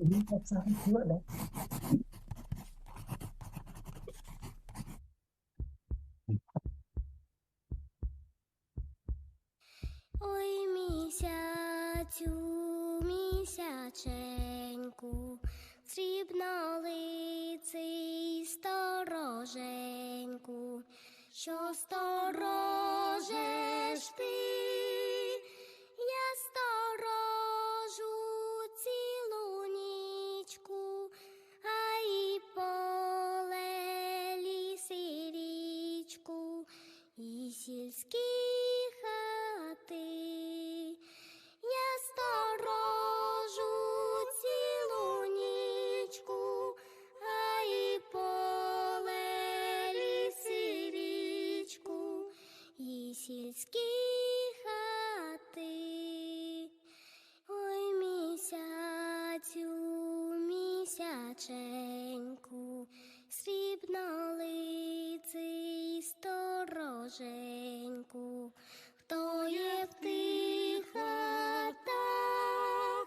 Він так само складе. Ой, місяцю, місяченьку, срібнолиций стороженьку, що сторожеш ти, я сторожу цілу нічку, а й поле, ліс і річку, і сільські хати. Я сторожу цілу нічку, а й поле, ліс і річку, і сільські хати. Ой, місяцю, місяченьку, срібнолиций стороженьку, хто є в тих хатах,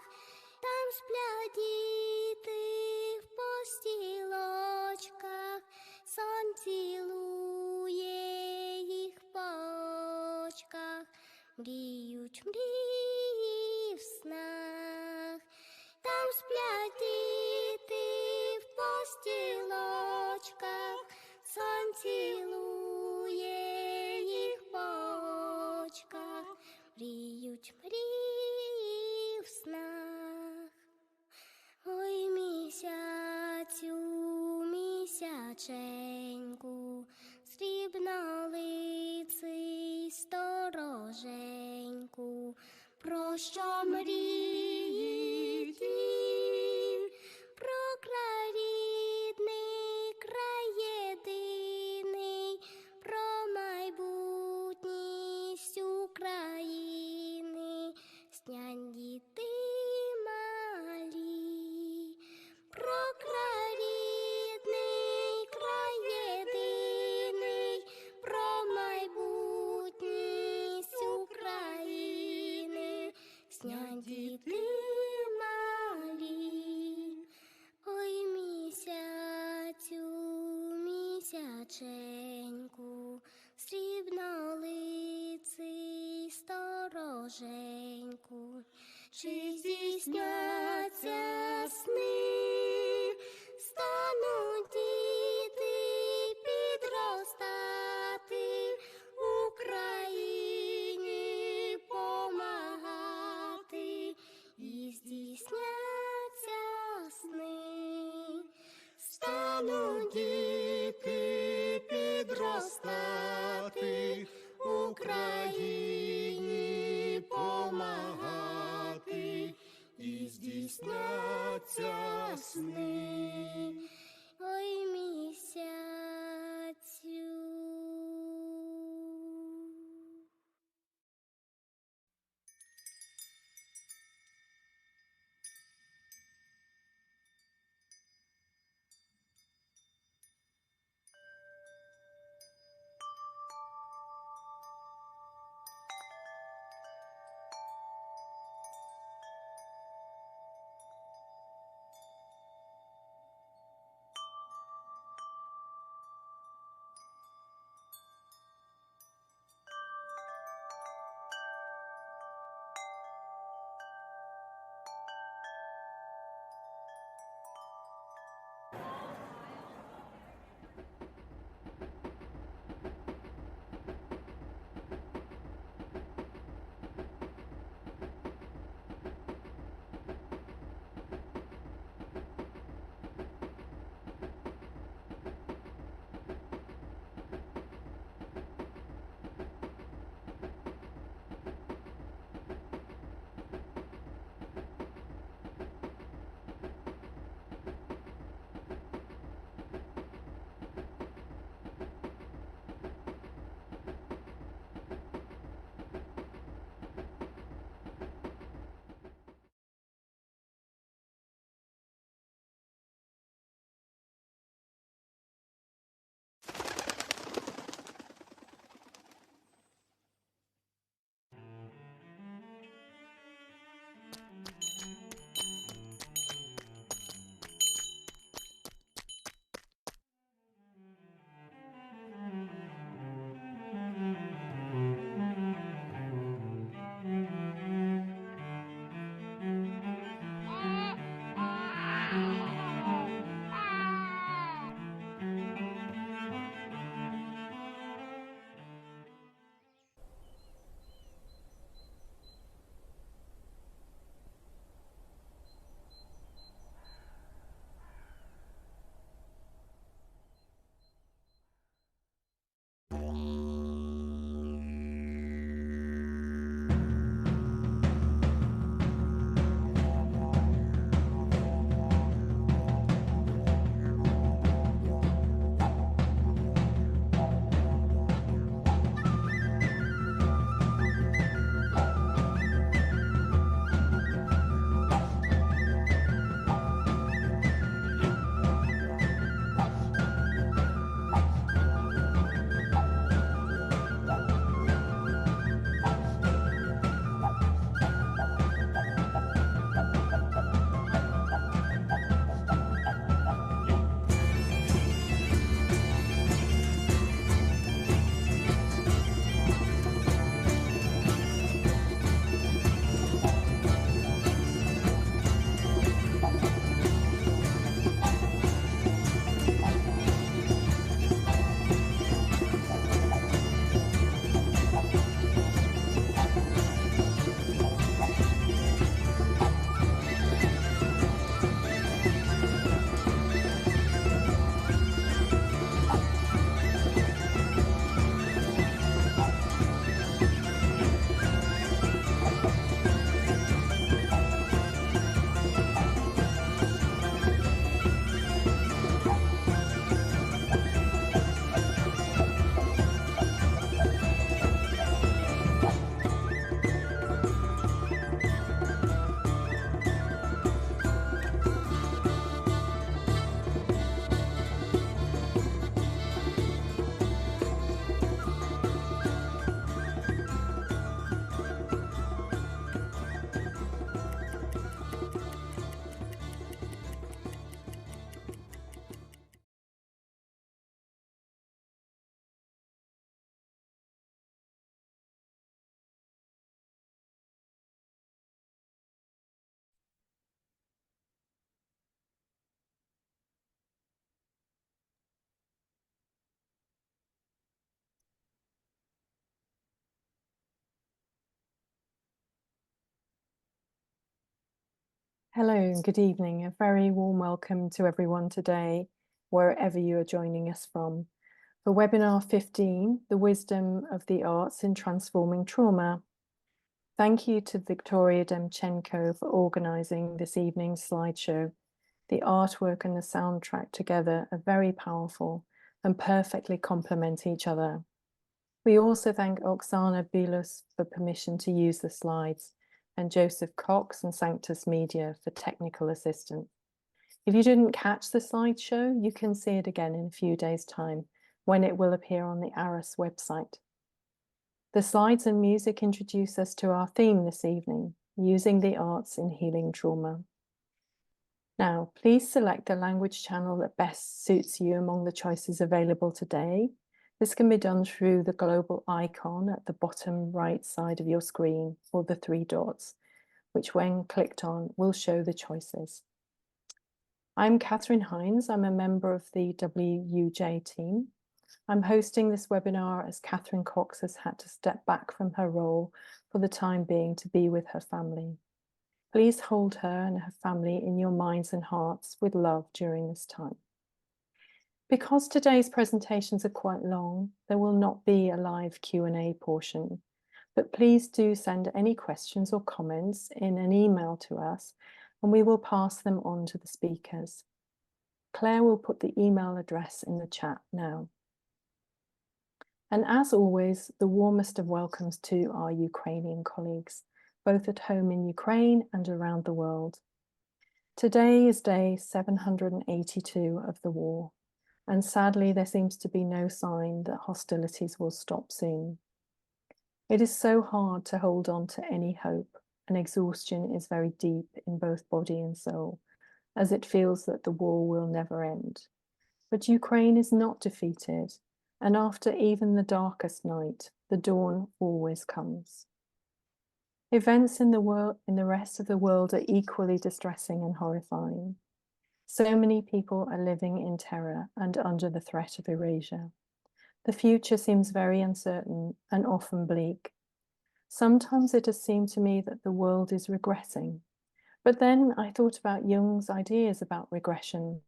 там сплять діти в постілочках, сон цілує їх по очках, мріють мрії в снах. Там сплять діти в постілочках, сон цілує їх по очках, мріють мрії в снах. Ой, місяцю, місяченьку, срібнолиций стороженьку, про що мрієш ти? Про край рідний, край єдиний, про майбутність України, снять діти малі. Про край рідний, край єдиний, про майбутність України, снять діти малі. Ой, місяцю, місяченьку, срібнолиций стороженьку, чи здійсняться сни, стануть діти підростати, Україні помагати, і здійсняться сни. Стануть діти підростати, Україні помагати, і здійсняться сни. Ой, місяцю. Hello and good evening. A very warm welcome to everyone today, wherever you are joining us from. For webinar 15, The Wisdom of the Arts in Transforming Trauma. Thank you to Victoria Demchenko for organising this evening's slideshow. The artwork and the soundtrack together are very powerful and perfectly complement each other. We also thank Oksana Bilus for permission to use the slides, and Joseph Cox and Sanctus Media for technical assistance. If you didn't catch the slideshow, you can see it again in a few days' time when it will appear on the ARIS website. The slides and music introduce us to our theme this evening, using the arts in healing trauma. Now, please select the language channel that best suits you among the choices available today. This can be done through the global icon at the bottom right side of your screen, or the 3 dots, which when clicked on will show the choices. I'm Catherine Hines. I'm a member of the WUJ team. I'm hosting this webinar as Catherine Cox has had to step back from her role for the time being to be with her family. Please hold her and her family in your minds and hearts with love during this time. Because today's presentations are quite long, there will not be a live Q&A portion, but please do send any questions or comments in an email to us and we will pass them on to the speakers. Claire will put the email address in the chat now. And as always, the warmest of welcomes to our Ukrainian colleagues, both at home in Ukraine and around the world. Today is day 782 of the war, and sadly there seems to be no sign that hostilities will stop soon. It is so hard to hold on to any hope, and exhaustion is very deep in both body and soul, as it feels that the war will never end. But Ukraine is not defeated, and after even the darkest night, the dawn always comes. Events in the rest of the world are equally distressing and horrifying. So many people are living in terror and under the threat of erasure. The future seems very uncertain and often bleak. Sometimes it has seemed to me that the world is regressing. But then I thought about Jung's ideas about regression.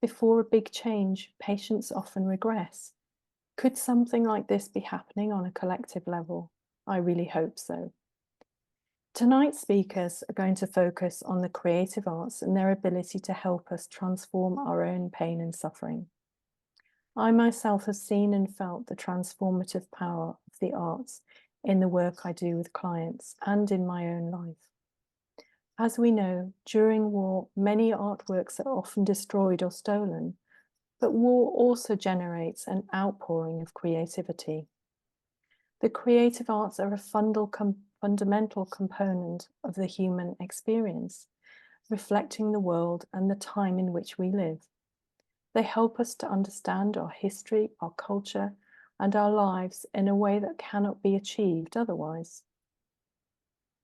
Before a big change, patients often regress. Could something like this be happening on a collective level? I really hope so. Tonight's speakers are going to focus on the creative arts and their ability to help us transform our own pain and suffering. I myself have seen and felt the transformative power of the arts in the work I do with clients and in my own life. As we know, during war, many artworks are often destroyed or stolen, but war also generates an outpouring of creativity. The creative arts are a fundamental component of the human experience, reflecting the world and the time in which we live. They help us to understand our history, our culture, and our lives in a way that cannot be achieved otherwise.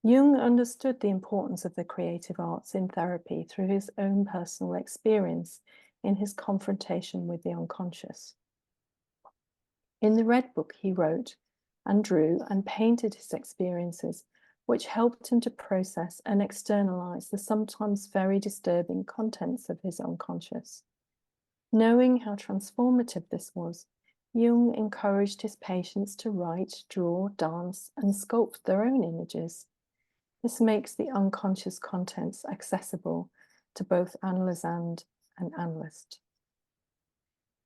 Jung understood the importance of the creative arts in therapy through his own personal experience in his confrontation with the unconscious. In the Red Book, he wrote and drew and painted his experiences, which helped him to process and externalize the sometimes very disturbing contents of his unconscious. Knowing how transformative this was, Jung encouraged his patients to write, draw, dance, and sculpt their own images. This makes the unconscious contents accessible to both analysand and analyst.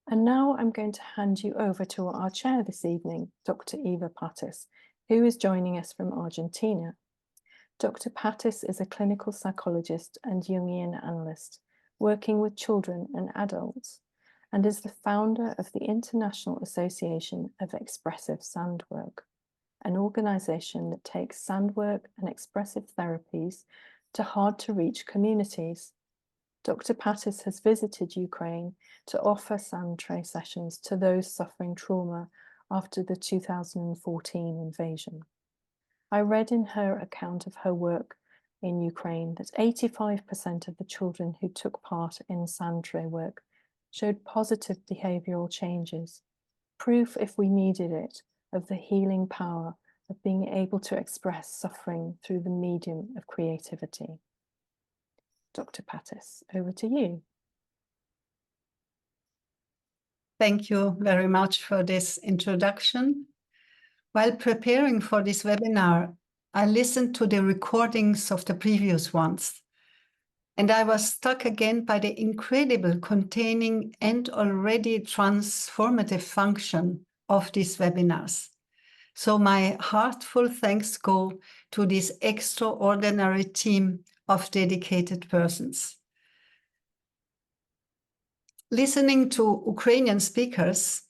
And now I'm going to hand you over to our chair this evening, Dr. Eva Pattis, who is joining us from Argentina. Dr. Pattis is a clinical psychologist and Jungian analyst working with children and adults, and is the founder of the International Association of Expressive Sandwork, an organization that takes sandwork and expressive therapies to hard-to-reach communities. Dr. Pattis has visited Ukraine to offer sand tray sessions to those suffering trauma after the 2014 invasion. I read in her account of her work in Ukraine that 85% of the children who took part in sand tray work showed positive behavioral changes, proof, if we needed it, of the healing power of being able to express suffering through the medium of creativity. Dr. Pattis, over to you. Thank you very much for this introduction. While preparing for this webinar, I listened to the recordings of the previous ones, and I was struck again by the incredible containing and already transformative function of these webinars. So my heartfelt thanks go to this extraordinary team of dedicated persons. Listening to Ukrainian speakers,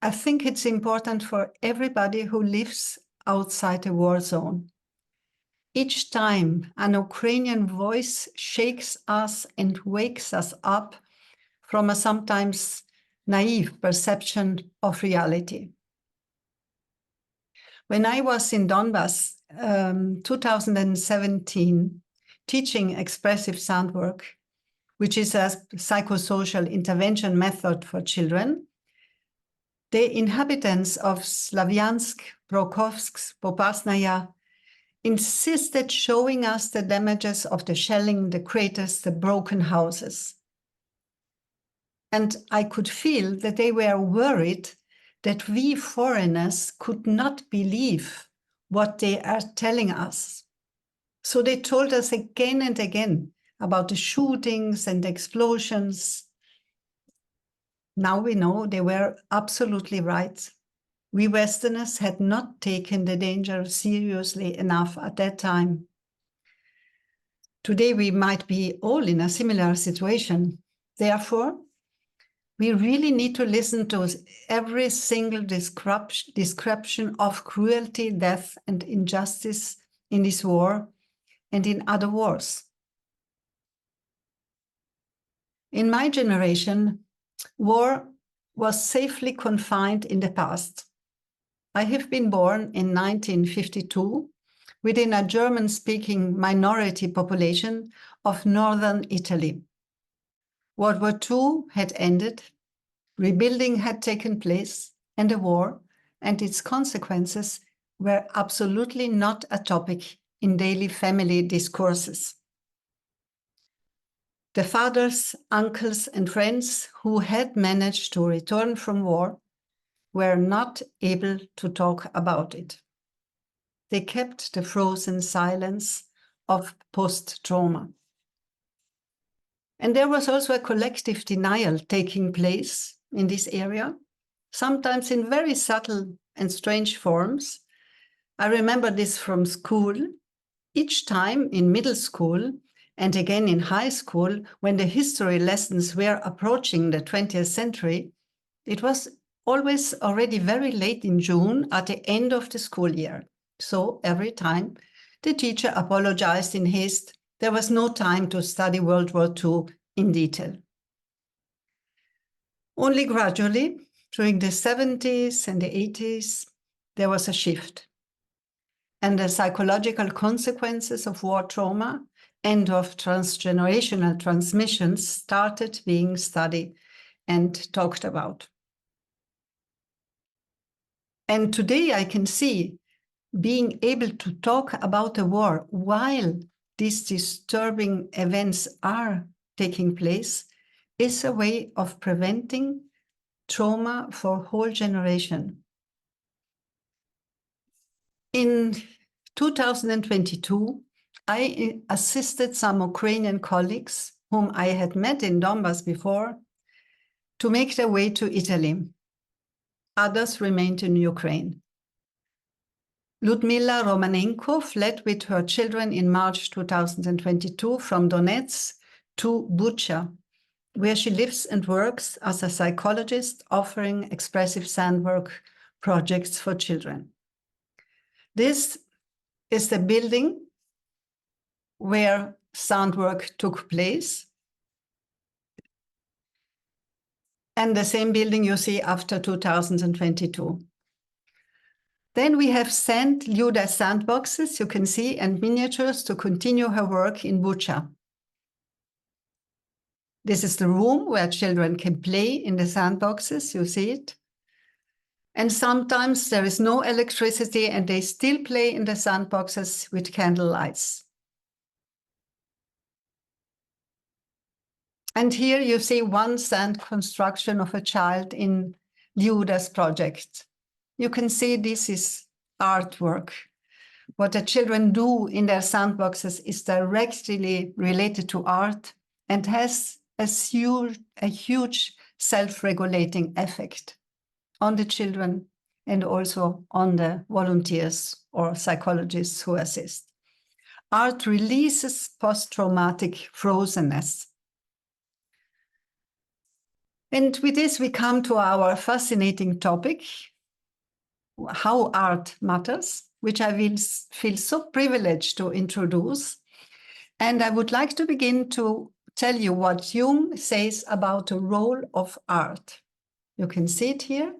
I think it's important for everybody who lives outside a war zone. Each time an Ukrainian voice shakes us and wakes us up from a sometimes naive perception of reality. When I was in Donbass, 2017, teaching expressive sound work, which is a psychosocial intervention method for children, the inhabitants of Slavyansk, Brokhovsk, Popasnaya insisted showing us the damages of the shelling, the craters, the broken houses. And I could feel that they were worried that we foreigners could not believe what they are telling us. So they told us again and again about the shootings and explosions. Now we know they were absolutely right. We Westerners had not taken the danger seriously enough at that time. Today we might be all in a similar situation. Therefore, we really need to listen to every single description of cruelty, death, and injustice in this war and in other wars. In my generation, war was safely confined in the past. I have been born in 1952 within a German-speaking minority population of northern Italy. World War II had ended, rebuilding had taken place, and the war and its consequences were absolutely not a topic in daily family discourses. The fathers, uncles, and friends who had managed to return from war were not able to talk about it. They kept the frozen silence of post-trauma. And there was also a collective denial taking place in this area, sometimes in very subtle and strange forms. I remember this from school. Each time in middle school and again in high school, when the history lessons were approaching the 20th century, it was always already very late in June at the end of the school year. So every time the teacher apologized in haste, there was no time to study World War II in detail. Only gradually, during the 70s and the 80s, there was a shift. And the psychological consequences of war trauma and of transgenerational transmissions started being studied and talked about. And today I can see being able to talk about the war while these disturbing events are taking place is a way of preventing trauma for a whole generation. In 2022, I assisted some Ukrainian colleagues whom I had met in Donbass before to make their way to Italy. Others remained in Ukraine. Lyudmila Romanenko fled with her children in March 2022 from Donetsk to Bucha, where she lives and works as a psychologist offering expressive sound work projects for children. This is the building where sound work took place, and the same building you see after 2022. Then we have sent Lyuda sandboxes, you can see, and miniatures to continue her work in Bucha. This is the room where children can play in the sandboxes, you see it. And sometimes there is no electricity and they still play in the sandboxes with candle lights. And here you see one sand construction of a child in Liuda's project. You can see this is artwork. What the children do in their sandboxes is directly related to art and has a huge self-regulating effect on the children and also on the volunteers or psychologists who assist. Art releases post-traumatic frozenness. And with this, we come to our fascinating topic, how art matters, which I will feel so privileged to introduce. And I would like to begin to tell you what Jung says about the role of art. You can see it here.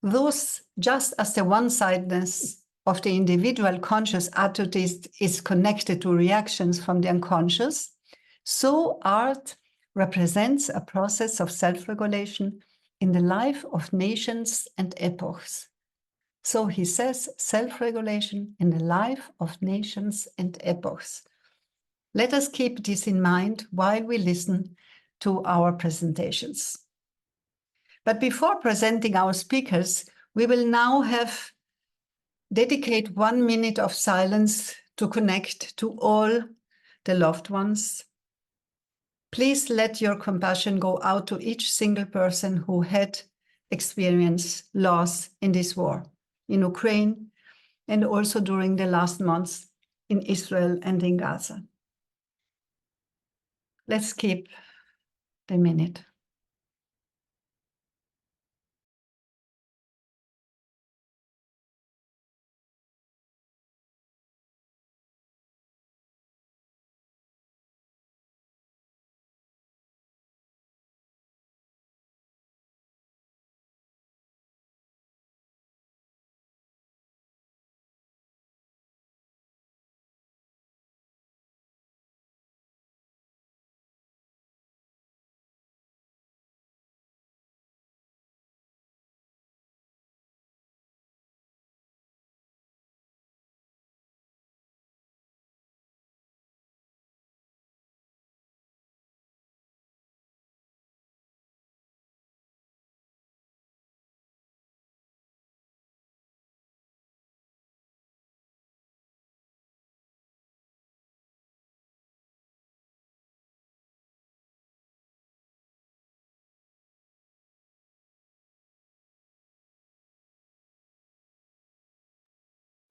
Thus, just as the one-sidedness of the individual conscious attitude is connected to reactions from the unconscious, so art represents a process of self-regulation in the life of nations and epochs. So he says self-regulation in the life of nations and epochs. Let us keep this in mind while we listen to our presentations. But before presenting our speakers, we will now dedicate 1 minute of silence to connect to all the loved ones. Please let your compassion go out to each single person who had experienced loss in this war, in Ukraine, and also during the last months in Israel and in Gaza. Let's keep the minute.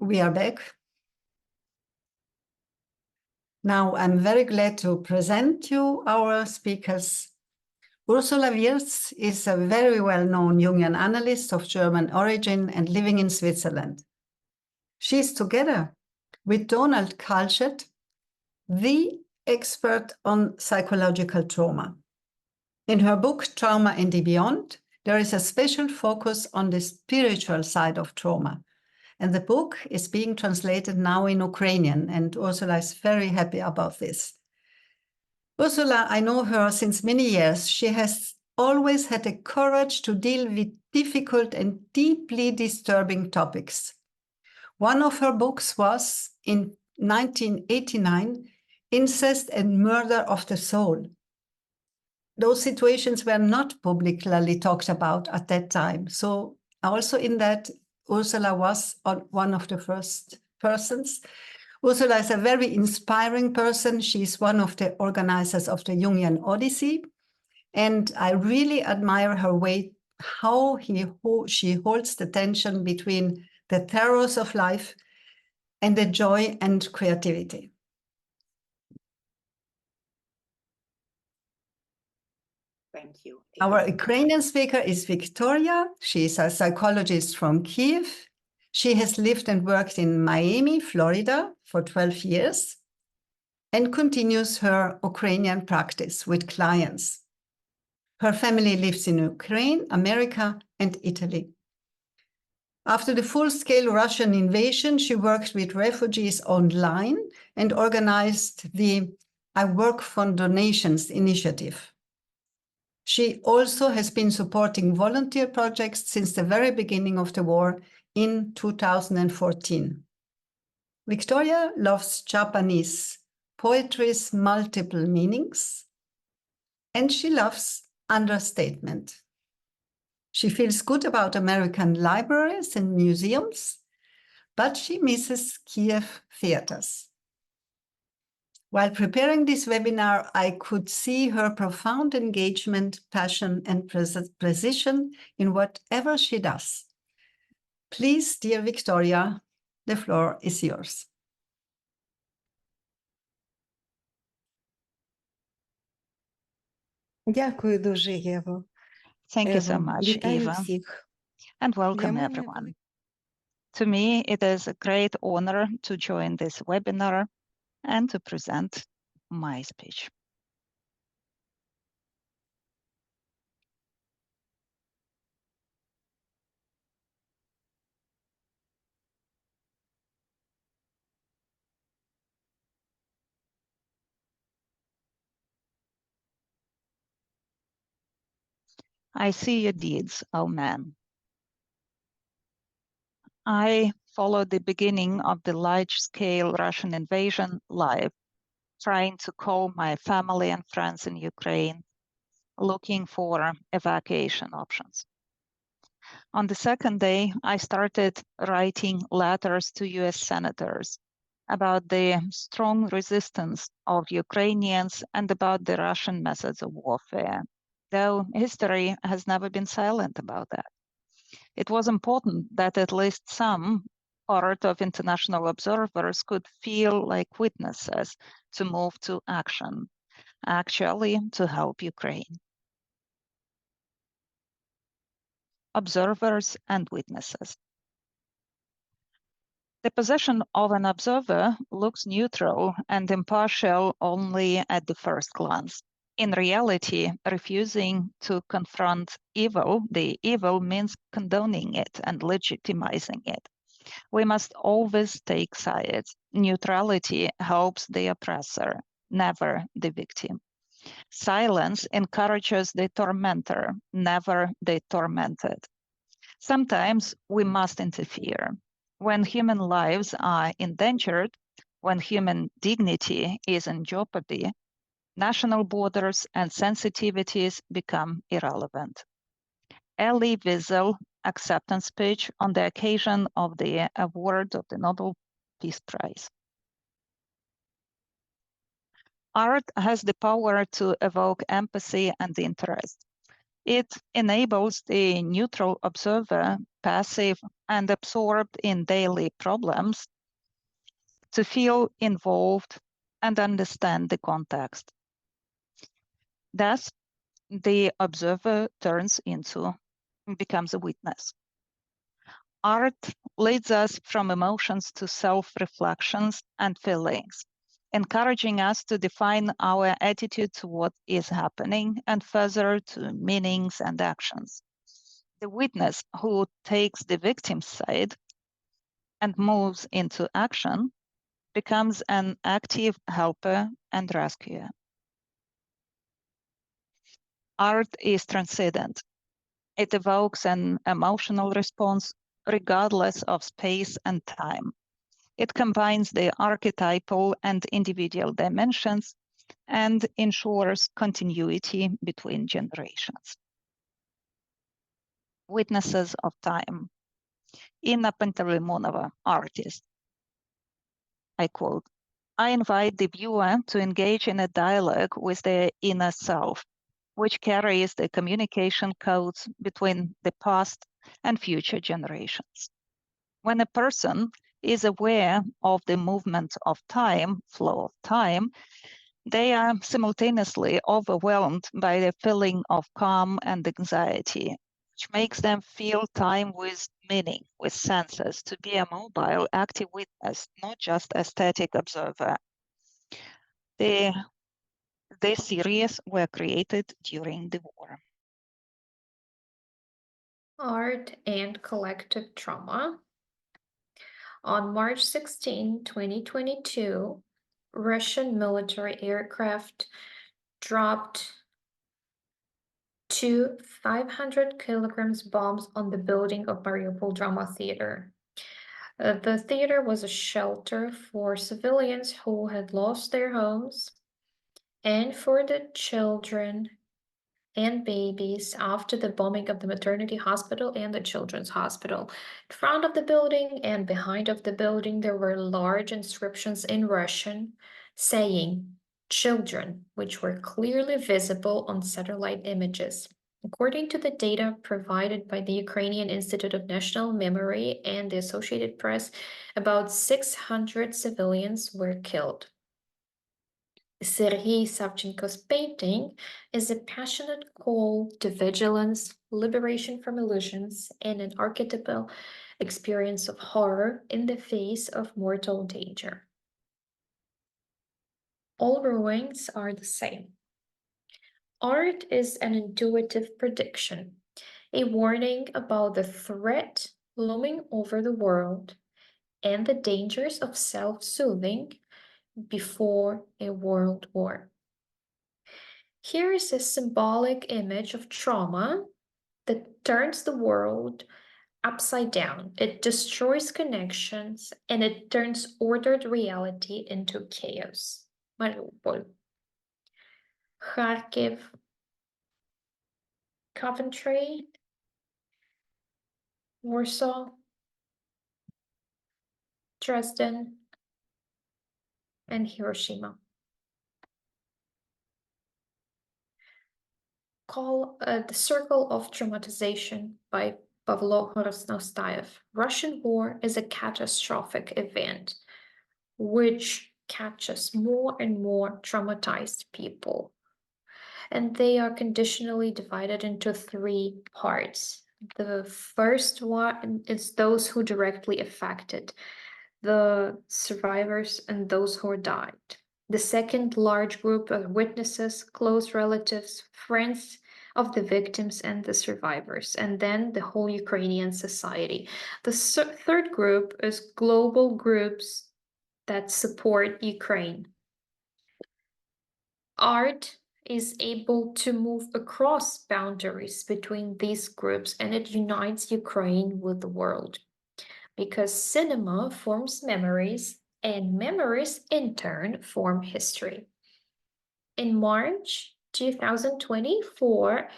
We are back. Now I'm very glad to present you our speakers. Ursula Wirtz is a very well-known Jungian analyst of German origin and living in Switzerland. She is together with Donald Kalschet, the expert on psychological trauma. In her book, Trauma and the Beyond, there is a special focus on the spiritual side of trauma. And the book is being translated now in Ukrainian, and Ursula is very happy about this. Ursula, I know her since many years. She has always had the courage to deal with difficult and deeply disturbing topics. One of her books was, in 1989, Incest and Murder of the Soul. Those situations were not publicly talked about at that time. So also in that, Ursula was one of the first persons. Ursula is a very inspiring person. She's one of the organizers of the Jungian Odyssey. And I really admire her way, how she holds the tension between the terrors of life and the joy and creativity. Thank you. Our Ukrainian speaker is Victoria. She is a psychologist from Kyiv. She has lived and worked in Miami, Florida for 12 years and continues her Ukrainian practice with clients. Her family lives in Ukraine, America, and Italy. After the full-scale Russian invasion, she worked with refugees online and organized the I Work for Donations initiative. She also has been supporting volunteer projects since the very beginning of the war in 2014. Victoria loves Japanese poetry's multiple meanings and she loves understatement. She feels good about American libraries and museums, but she misses Kiev theaters. While preparing this webinar, I could see her profound engagement, passion, and precision in whatever she does. Please, dear Victoria, the floor is yours. Дякую дуже, Єво. Thank you so much, Вітаю Eva, всіх. and Для welcome мене everyone. To me, it is a great honor to join this webinar and to present my speech. I see your deeds, O man. I followed the beginning of the large-scale Russian invasion live, trying to call my family and friends in Ukraine, looking for evacuation options. On the second day, I started writing letters to US senators about the strong resistance of Ukrainians and about the Russian methods of warfare, though history has never been silent about that. It was important that at least some part of international observers could feel like witnesses to move to action, actually to help Ukraine. Observers and witnesses. The position of an observer looks neutral and impartial only at the first glance. In reality, refusing to confront evil, the evil means condoning it and legitimizing it. We must always take sides. Neutrality helps the oppressor, never the victim. Silence encourages the tormentor, never the tormented. Sometimes we must interfere. When human lives are endangered, when human dignity is in jeopardy, national borders and sensitivities become irrelevant. Elie Wiesel acceptance speech on the occasion of the award of the Nobel Peace Prize. Art has the power to evoke empathy and interest. It enables the neutral observer, passive and absorbed in daily problems, to feel involved and understand the context. Thus, the observer becomes a witness. Art leads us from emotions to self-reflections and feelings, encouraging us to define our attitude to what is happening and further to meanings and actions. The witness who takes the victim's side and moves into action becomes an active helper and rescuer. Art is transcendent. It evokes an emotional response regardless of space and time. It combines the archetypal and individual dimensions and ensures continuity between generations. Witnesses of time. Inna Pantelemonova, artist. I quote, I invite the viewer to engage in a dialogue with their inner self, which carries the communication codes between the past and future generations. When a person is aware of the movement of time, flow of time, they are simultaneously overwhelmed by the feeling of calm and anxiety, which makes them feel time with meaning, with senses, to be a mobile, active witness, not just a static observer. These series were created during the war. Art and collective trauma. On March 16, 2022, Russian military aircraft dropped 2 500-kilogram bombs on the building of Mariupol Drama Theater. The theater was a shelter for civilians who had lost their homes and for the children and babies after the bombing of the maternity hospital and the children's hospital. In front of the building and behind of the building, there were large inscriptions in Russian saying children, which were clearly visible on satellite images. According to the data provided by the Ukrainian Institute of National Memory and the Associated Press, about 600 civilians were killed. Sergei Savchenko's painting is a passionate call to vigilance, liberation from illusions, and an archetypal experience of horror in the face of mortal danger. All ruins are the same. Art is an intuitive prediction, a warning about the threat looming over the world and the dangers of self-soothing before a world war. Here is a symbolic image of trauma that turns the world upside down. It destroys connections and it turns ordered reality into chaos. Mariupol, Kharkiv, Coventry, Warsaw, Dresden, and Hiroshima. Call The Circle of Traumatization by Pavlo Horosnostayev. Russian war is a catastrophic event which catches more and more traumatized people. And they are conditionally divided into three parts. The first one is those who directly affected, the survivors and those who died. The second large group of witnesses, close relatives, friends of the victims and the survivors, and then the whole Ukrainian society. The third group is global groups that support Ukraine. Art is able to move across boundaries between these groups, and it unites Ukraine with the world. Because cinema forms memories, and memories in turn form history. In March 2024,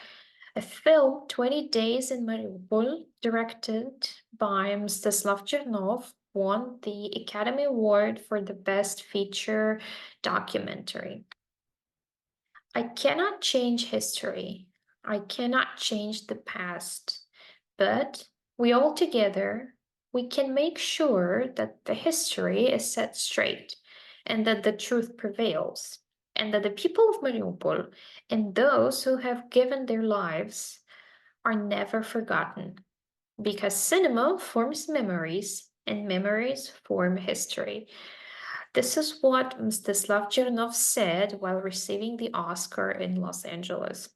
a film, 20 Days in Mariupol, directed by Mstislav Chernov, won the Academy Award for the Best Feature Documentary. I cannot change history. I cannot change the past. But we all together, we can make sure that the history is set straight and that the truth prevails, and that the people of Mariupol and those who have given their lives are never forgotten. Because cinema forms memories and memories form history. This is what Mstislav Chernov said while receiving the Oscar in Los Angeles.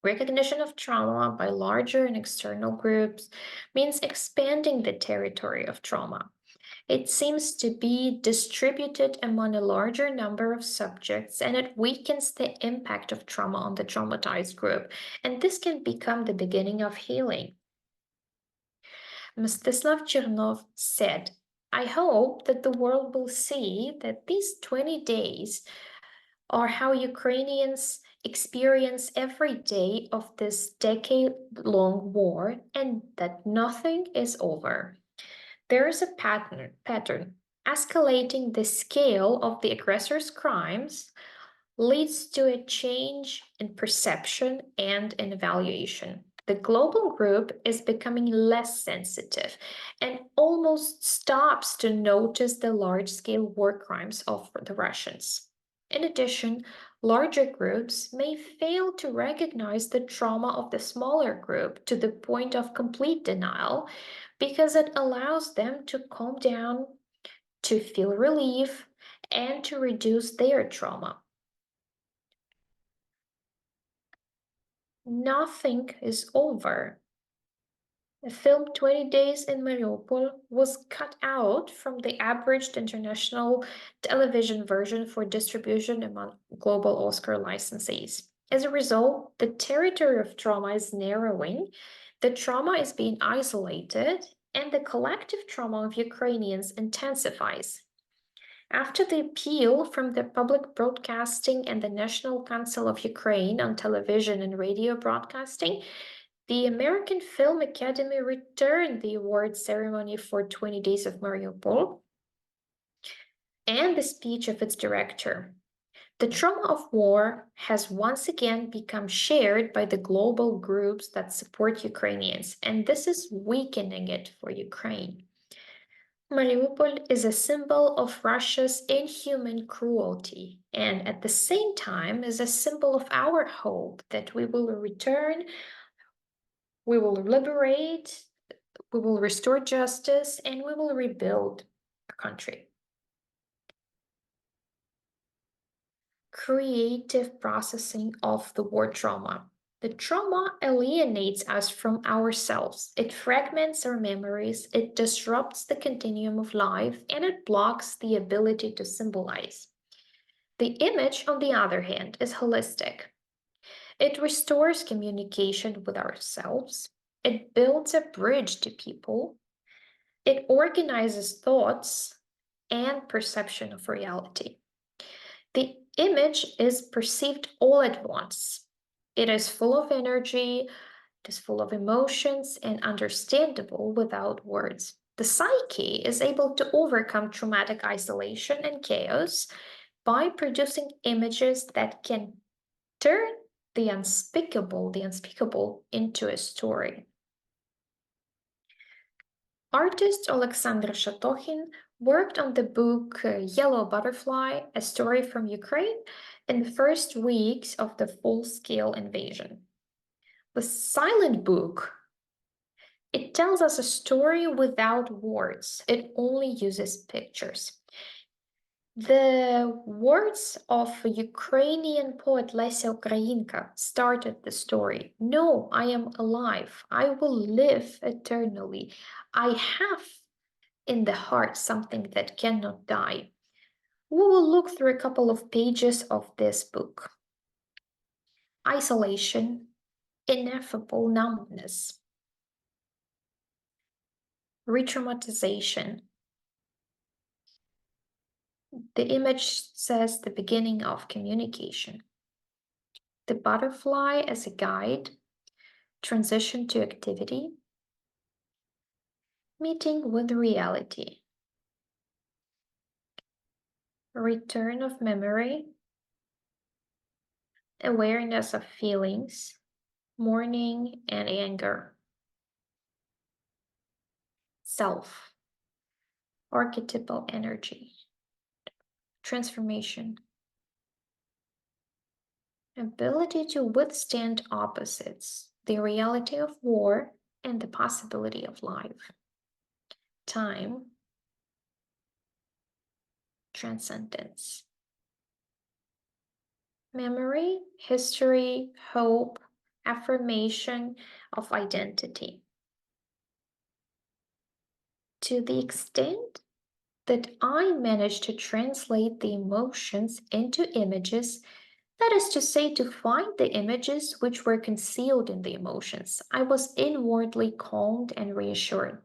Recognition of trauma by larger and external groups means expanding the territory of trauma. It seems to be distributed among a larger number of subjects, and it weakens the impact of trauma on the traumatized group, and this can become the beginning of healing. Mstislav Chernov said, I hope that the world will see that these 20 days are how Ukrainians experience every day of this decade-long war, and that nothing is over. There is a pattern. Escalating the scale of the aggressor's crimes leads to a change in perception and in evaluation. The global group is becoming less sensitive and almost stops to notice the large-scale war crimes of the Russians. In addition, larger groups may fail to recognize the trauma of the smaller group to the point of complete denial because it allows them to calm down, to feel relief, and to reduce their trauma. Nothing is over. The film 20 Days in Mariupol was cut out from the abridged international television version for distribution among global Oscar licensees. As a result, the territory of trauma is narrowing, the trauma is being isolated, and the collective trauma of Ukrainians intensifies. After the appeal from the Public Broadcasting and the National Council of Ukraine on television and radio broadcasting, the American Film Academy returned the award ceremony for 20 Days of Mariupol and the speech of its director. The trauma of war has once again become shared by the global groups that support Ukrainians, and this is weakening it for Ukraine. Mariupol is a symbol of Russia's inhuman cruelty, and at the same time is a symbol of our hope that we will return, we will liberate, we will restore justice, and we will rebuild our country. Creative processing of the war trauma. The trauma alienates us from ourselves. It fragments our memories, it disrupts the continuum of life, and it blocks the ability to symbolize. The image, on the other hand, is holistic. It restores communication with ourselves. It builds a bridge to people. It organizes thoughts and perception of reality. The image is perceived all at once. It is full of energy, it is full of emotions, and understandable without words. The psyche is able to overcome traumatic isolation and chaos by producing images that can turn the unspeakable into a story. Artist Alexander Shatokhin worked on the book Yellow Butterfly, a story from Ukraine, in the first weeks of the full-scale invasion. The silent book, it tells us a story without words. It only uses pictures. The words of Ukrainian poet Lesya Ukrainka started the story. No, I am alive. I will live eternally. I have in the heart something that cannot die. We will look through a couple of pages of this book. Isolation, ineffable numbness, re-traumatization. The image says the beginning of communication. The butterfly as a guide, transition to activity, meeting with reality, return of memory, awareness of feelings, mourning and anger, self, archetypal energy, transformation, ability to withstand opposites, the reality of war and the possibility of life, time, transcendence, memory, history, hope, affirmation of identity. To the extent that I managed to translate the emotions into images, that is to say, to find the images which were concealed in the emotions, I was inwardly calmed and reassured.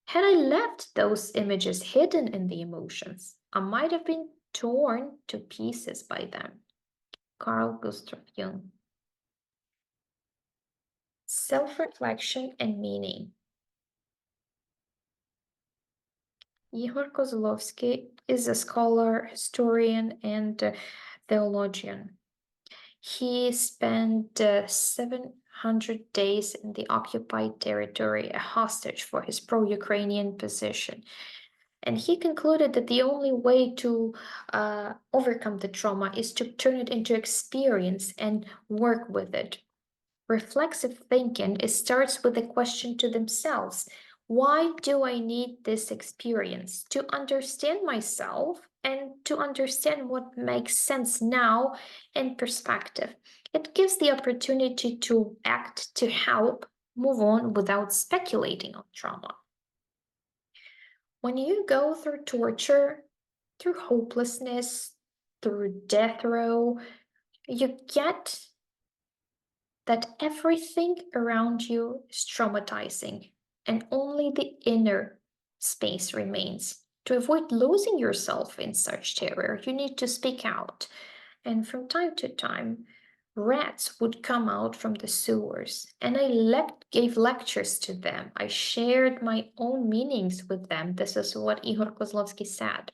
Had I left those images hidden in the emotions, I might have been torn to pieces by them. Carl Gustav Jung. Self-reflection and meaning. Igor Kozlovsky is a scholar, historian, and theologian. He spent 700 days in the occupied territory, a hostage for his pro-Ukrainian position. And he concluded that the only way to overcome the trauma is to turn it into experience and work with it. Reflexive thinking starts with a question to themselves. Why do I need this experience? To understand myself and to understand what makes sense now in perspective. It gives the opportunity to act, to help, move on without speculating on trauma. When you go through torture, through hopelessness, through death row, you get that everything around you is traumatizing and only the inner space remains. To avoid losing yourself in such terror, you need to speak out. And from time to time, rats would come out from the sewers, and I gave lectures to them. I shared my own meanings with them. This is what Ihor Kozlovsky said.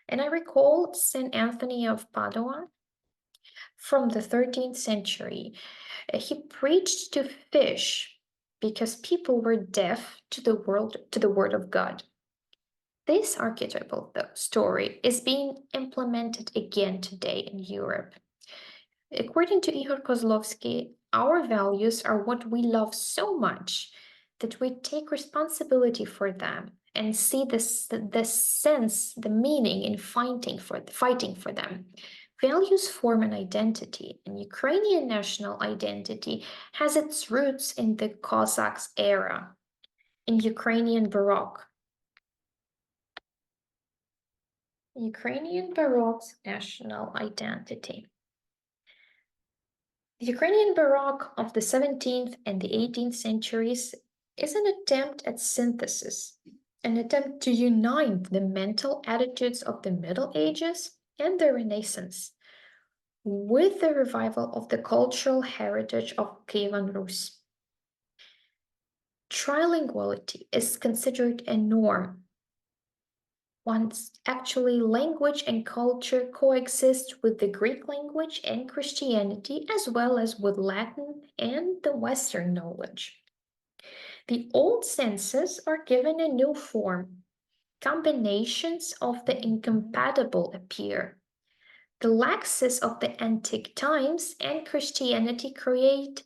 And I recall St. Anthony of Padua from the 13th century. He preached to fish because people were deaf to the word of God. This archetypal story is being implemented again today in Europe. According to Ihor Kozlovsky, our values are what we love so much that we take responsibility for them and see the sense, the meaning in fighting for them. Values form an identity, and Ukrainian national identity has its roots in the Cossacks era, in Ukrainian Baroque. Ukrainian Baroque's national identity. The Ukrainian Baroque of the 17th and the 18th centuries is an attempt at synthesis, an attempt to unite the mental attitudes of the Middle Ages and the Renaissance with the revival of the cultural heritage of Kievan Rus. Trilinguality is considered a norm. Once actually language and culture coexist with the Greek language and Christianity, as well as with Latin and the Western knowledge. The old senses are given a new form. Combinations of the incompatible appear. The laxes of the antique times and Christianity create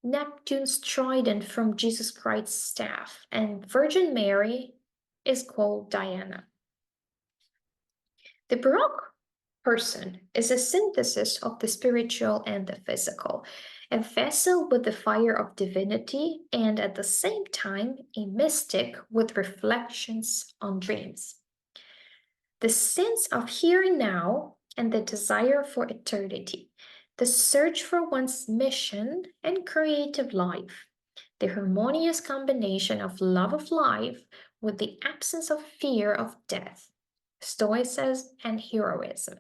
Neptune's trident from Jesus Christ's staff, and Virgin Mary is called Diana. The Baroque person is a synthesis of the spiritual and the physical, a vessel with the fire of divinity, and at the same time, a mystic with reflections on dreams. The sense of here and now and the desire for eternity, the search for one's mission and creative life, the harmonious combination of love of life with the absence of fear of death, stoicism and heroism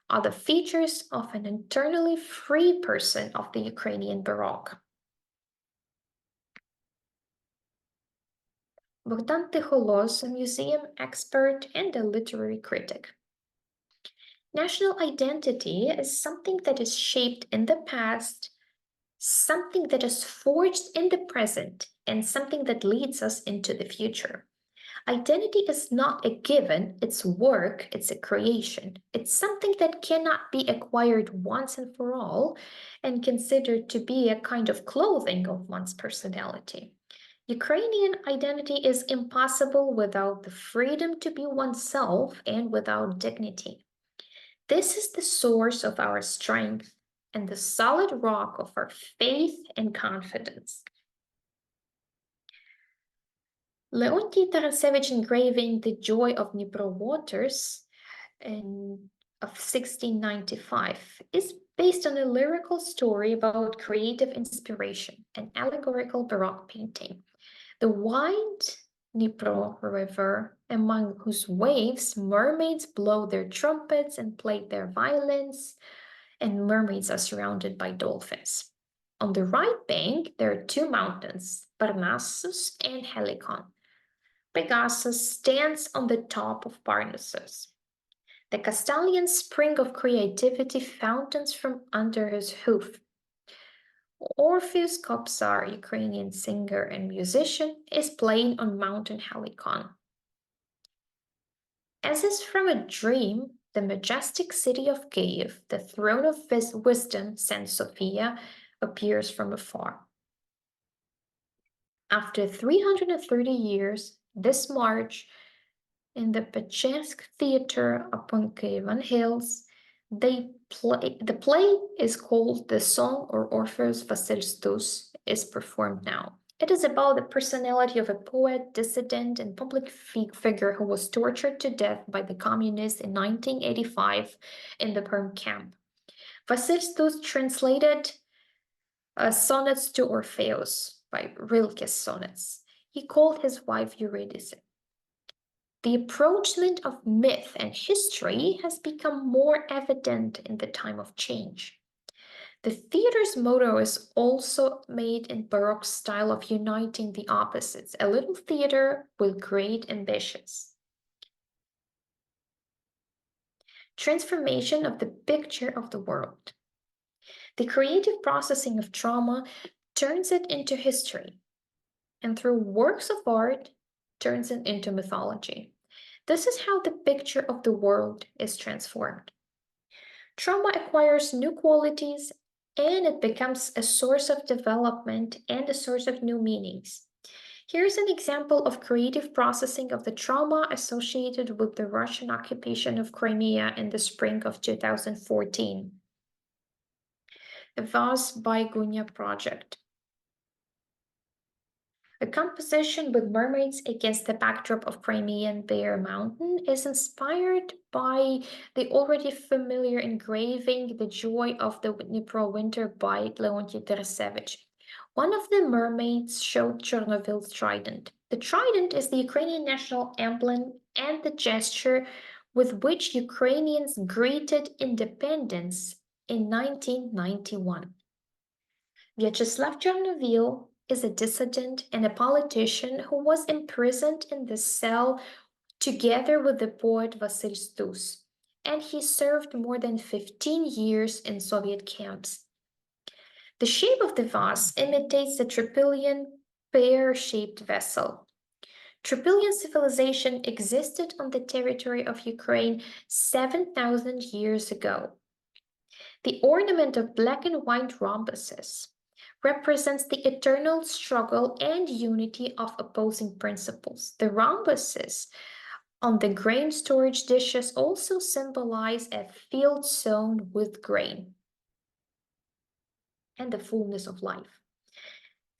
are the features of an internally free person of the Ukrainian Baroque. Bogdan Ticholos, a museum expert and a literary critic. National identity is something that is shaped in the past, something that is forged in the present, and something that leads us into the future. Identity is not a given, it's work, it's a creation. It's something that cannot be acquired once and for all and considered to be a kind of clothing of one's personality. Ukrainian identity is impossible without the freedom to be oneself and without dignity. This is the source of our strength and the solid rock of our faith and confidence. Leontiy Tarasevich engraving The Joy of Dnipro Waters of 1695 is based on a lyrical story about creative inspiration, an allegorical Baroque painting. The wide Dnipro River, among whose waves mermaids blow their trumpets and play their violins, and mermaids are surrounded by dolphins. On the right bank, there are two mountains, Parnassus and Helicon. Pegasus stands on the top of Parnassus. The Castalian spring of creativity fountains from under his hoof. Orpheus Kopsar, Ukrainian singer and musician, is playing on Mountain Helicon. As is from a dream, the majestic city of Kiev, the throne of wisdom, St. Sophia, appears from afar. After 330 years, this March, in the Pechersk Theater upon Kievan Hills, the play is called The Song or Orpheus Vasilstus is performed now. It is about the personality of a poet, dissident, and public figure who was tortured to death by the communists in 1985 in the Perm camp. Vasilstus translated sonnets to Orpheus by Rilke's sonnets. he called his wife Eurydice. The approachment of myth and history has become more evident in the time of change. The theater's motto is also made in Baroque style of uniting the opposites, a little theater with great ambitions. Transformation of the picture of the world. The creative processing of trauma turns it into history, and through works of art, turns it into mythology. This is how the picture of the world is transformed. Trauma acquires new qualities, and it becomes a source of development and a source of new meanings. Here's an example of creative processing of the trauma associated with the Russian occupation of Crimea in the spring of 2014. A Vase by Gunya project. A composition with mermaids against the backdrop of Crimean Bear Mountain is inspired by the already familiar engraving The Joy of the Dnipro Winter by Leontiy Teresevich. One of the mermaids showed Chernobyl's trident. The trident is the Ukrainian national emblem and the gesture with which Ukrainians greeted independence in 1991. Vyacheslav Chernobyl is a dissident and a politician who was imprisoned in the cell together with the poet Vasyl Stus, and he served more than 15 years in Soviet camps. The shape of the vase imitates the Trypillian pear-shaped vessel. Trypillian civilization existed on the territory of Ukraine 7,000 years ago. The ornament of black and white rhombuses represents the eternal struggle and unity of opposing principles. The rhombuses on the grain storage dishes also symbolize a field sown with grain and the fullness of life.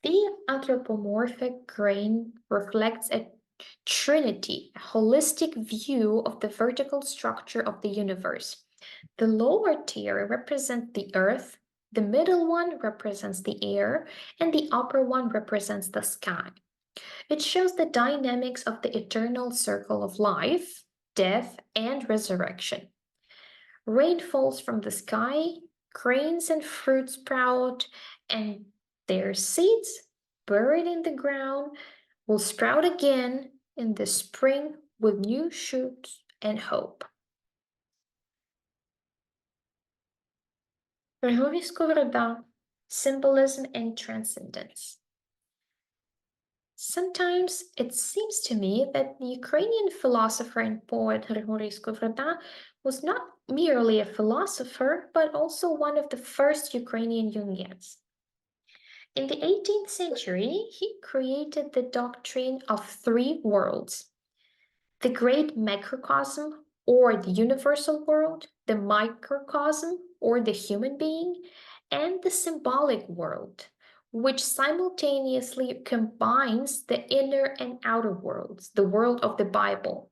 The anthropomorphic grain reflects a trinity, a holistic view of the vertical structure of the universe. The lower tier represents the earth, the middle one represents the air, and the upper one represents the sky. It shows the dynamics of the eternal circle of life, death, and resurrection. Rain falls from the sky, grains and fruits sprout, and their seeds, buried in the ground, will sprout again in the spring with new shoots and hope. Grigory Skovroda, symbolism and transcendence. Sometimes it seems to me that the Ukrainian philosopher and poet Grigory Skovroda was not merely a philosopher, but also one of the first Ukrainian Jungians. In the 18th century, he created the doctrine of three worlds: the great macrocosm, or the universal world, the microcosm, or the human being, and the symbolic world, which simultaneously combines the inner and outer worlds, the world of the Bible.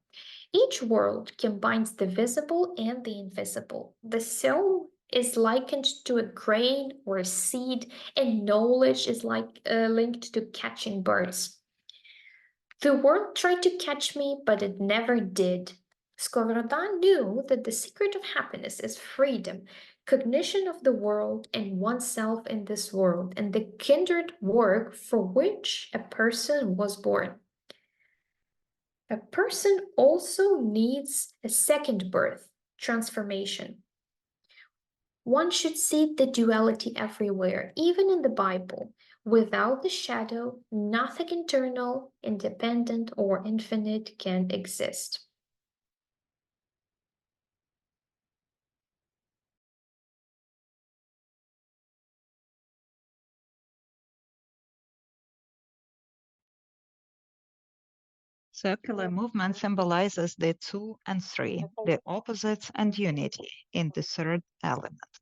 Each world combines the visible and the invisible. The soul is likened to a grain or a seed, and knowledge is linked to catching birds. The world tried to catch me, but it never did. Skovroda knew that the secret of happiness is freedom, cognition of the world and oneself in this world, and the kindred work for which a person was born. A person also needs a second birth, transformation. One should see the duality everywhere, even in the Bible. Without the shadow, nothing internal, independent, or infinite can exist. Circular movement symbolizes the two and three, the opposites and unity in the third element.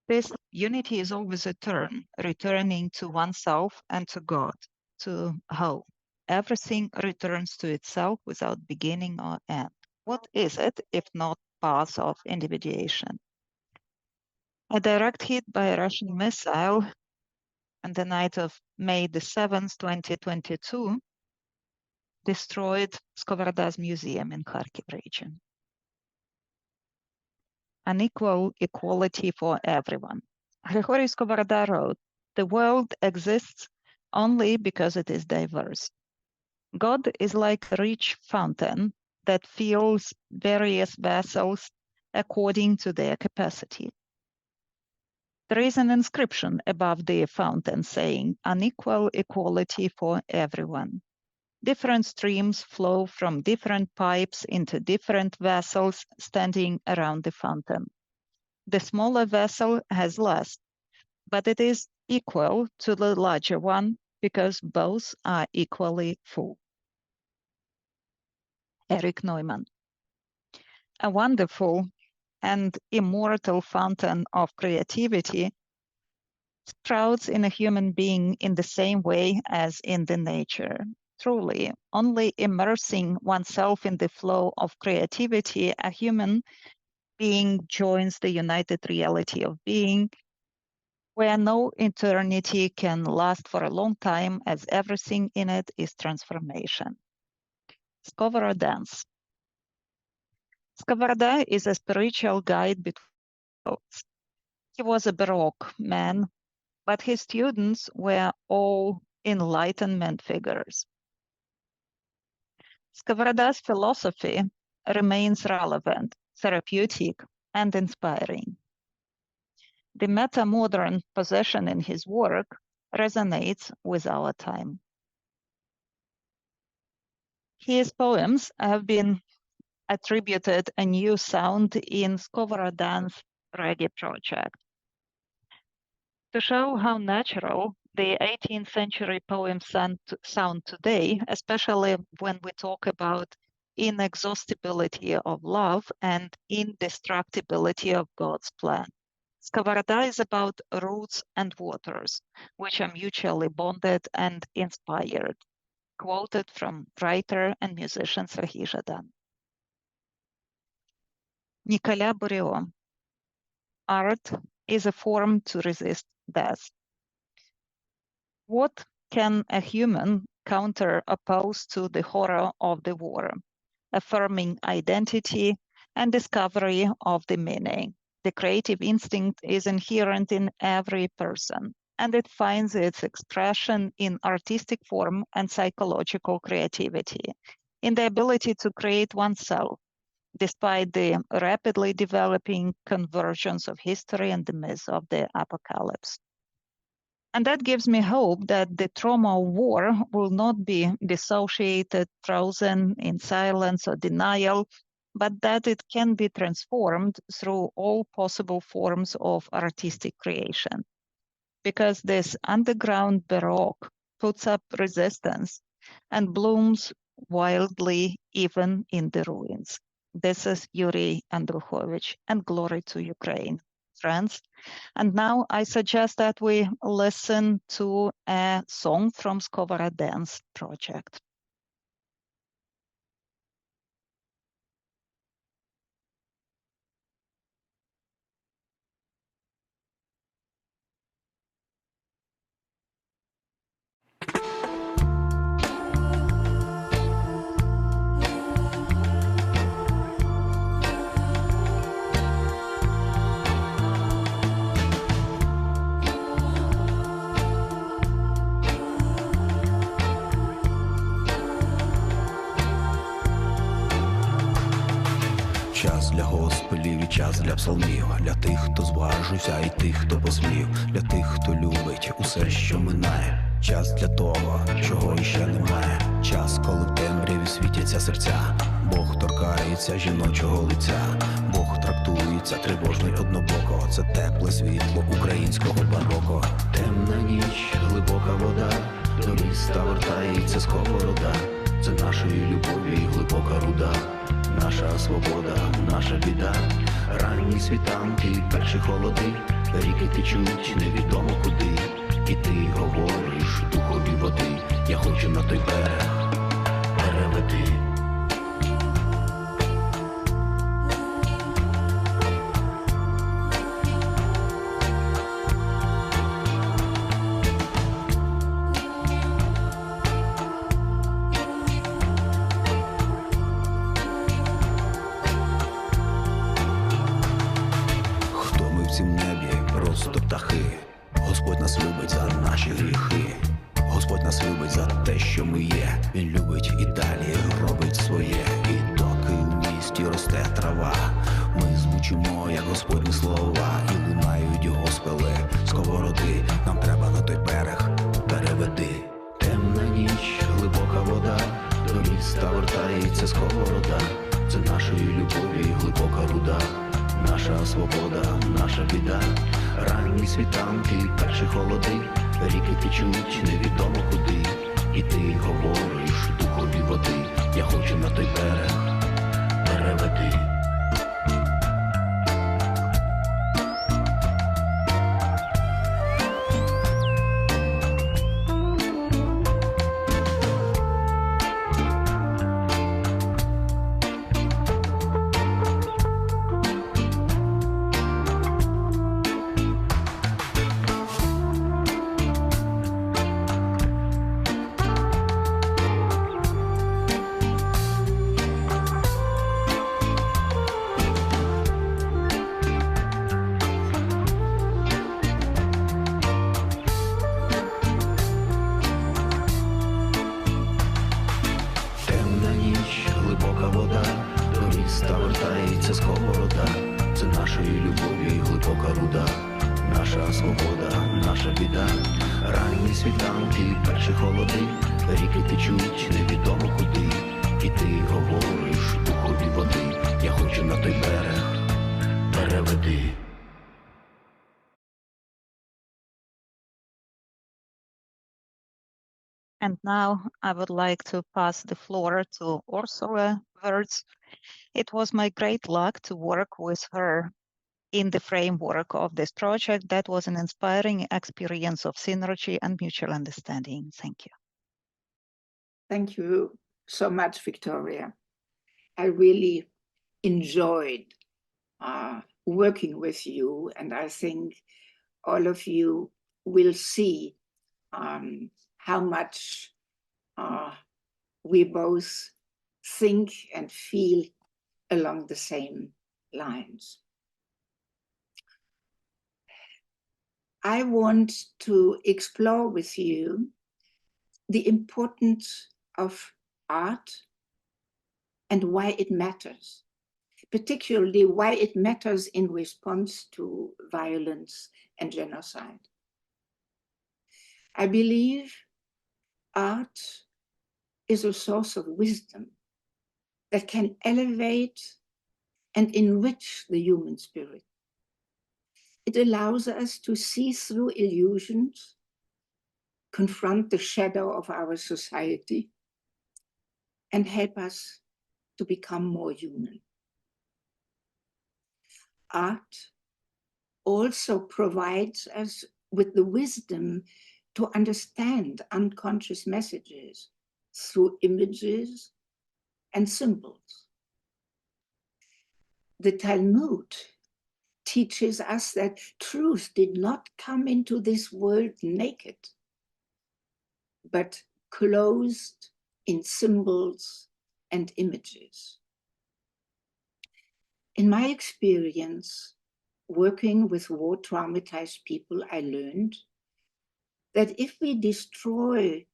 This unity is always a turn, returning to oneself and to God, to whole. Everything returns to itself without beginning or end. What is it if not path of individuation? A direct hit by a Russian missile on the night of May the 7th, 2022, destroyed Skovoroda's museum in Kharkiv region. Unequal equality for everyone. Grigory Skovoroda wrote, "The world exists only because it is diverse. God is like a rich fountain that fills various vessels according to their capacity. There is an inscription above the fountain saying, 'Unequal equality for everyone.' Different streams flow from different pipes into different vessels standing around the fountain. The smaller vessel has less, but it is equal to the larger one because both are equally full." Eric Neumann. A wonderful and immortal fountain of creativity sprouts in a human being in the same way as in the nature. Truly, only immersing oneself in the flow of creativity, a human being joins the united reality of being, where no eternity can last for a long time, as everything in it is transformation. Skovoroda dance. Skovoroda is a spiritual guide between worlds. He was a Baroque man, but his students were all Enlightenment figures. Skovoroda's philosophy remains relevant, therapeutic, and inspiring. The meta-modern position in his work resonates with our time. His poems have been attributed a new sound in Skovoroda's reggae project. To show how natural the 18th century poems sound today, especially when we talk about inexhaustibility of love and indestructibility of God's plan. Skovoroda is about roots and waters, which are mutually bonded and inspired, quoted from writer and musician Serhiy Zhadan. Nicolas Bourriot. Art is a form to resist death. What can a human counter opposed to the horror of the war, affirming identity and discovery of the meaning? The creative instinct is inherent in every person, and it finds its expression in artistic form and psychological creativity, in the ability to create oneself, despite the rapidly developing convergence of history and the myth of the apocalypse. And that gives me hope that the trauma of war will not be dissociated, frozen in silence or denial, but that it can be transformed through all possible forms of artistic creation. Because this underground Baroque puts up resistance and blooms wildly even in the ruins. This is Yuri Andruchovich, and glory to Ukraine, friends. And now I suggest that we listen to a song from Skovoroda Dance Project. Час для госпелів і час для псалмів, для тих, хто зважився, і тих, хто посмів, для тих, хто любить усе, що минає. Час для того, чого іще немає. Час, коли в темряві світяться серця. Бог торкається жіночого лиця. Бог трактується тривожно й однобоко. Це тепле світло українського бароко. Темна ніч, глибока вода, до міста вертається Сковорода. Це нашої любові глибока руда. Наша свобода, наша біда, ранні світанки, перші холоди, ріки течуть невідомо куди, і ти говориш духові води, я хочу на той берег переведи. птахи. Господь нас любить за наші гріхи. Господь нас любить за те, що ми є. Він любить і далі робить своє. І доки в місті росте трава, ми звучимо, як Господні слова, і лунають госпели сковороди. Нам треба на той берег, переведи. Темна ніч, глибока вода, до міста вертається сковорода. Це нашої любові глибока руда, наша свобода, наша біда. Ранні світанки, перші холоди, ріки течуть невідомо куди. І ти говориш духові води, я хочу на той берег, переведи. Вертається сковорода, це нашої любові глибока руда, наша свобода, наша біда. Ранні світанки, перші холоди, ріки течуть невідомо куди. І ти говориш духові води, я хочу на той берег, переведи. And now I would like to pass the floor to Ursula Wirtz. It was my great luck to work with her in the framework of this project. That was an inspiring experience of synergy and mutual understanding. Thank you. Thank you so much, Victoria. I really enjoyed working with you, and I think all of you will see how much we both think and feel along the same lines. I want to explore with you the importance of art and why it matters, particularly why it matters in response to violence and genocide. I believe art is a source of wisdom that can elevate and enrich the human spirit. It allows us to see through illusions, confront the shadow of our society, and help us to become more human. Art also provides us with the wisdom to understand unconscious messages through images and symbols. The Talmud teaches us that truth did not come into this world naked, but clothed in symbols and images. In my experience, working with war-traumatized people, I learned that if we destroy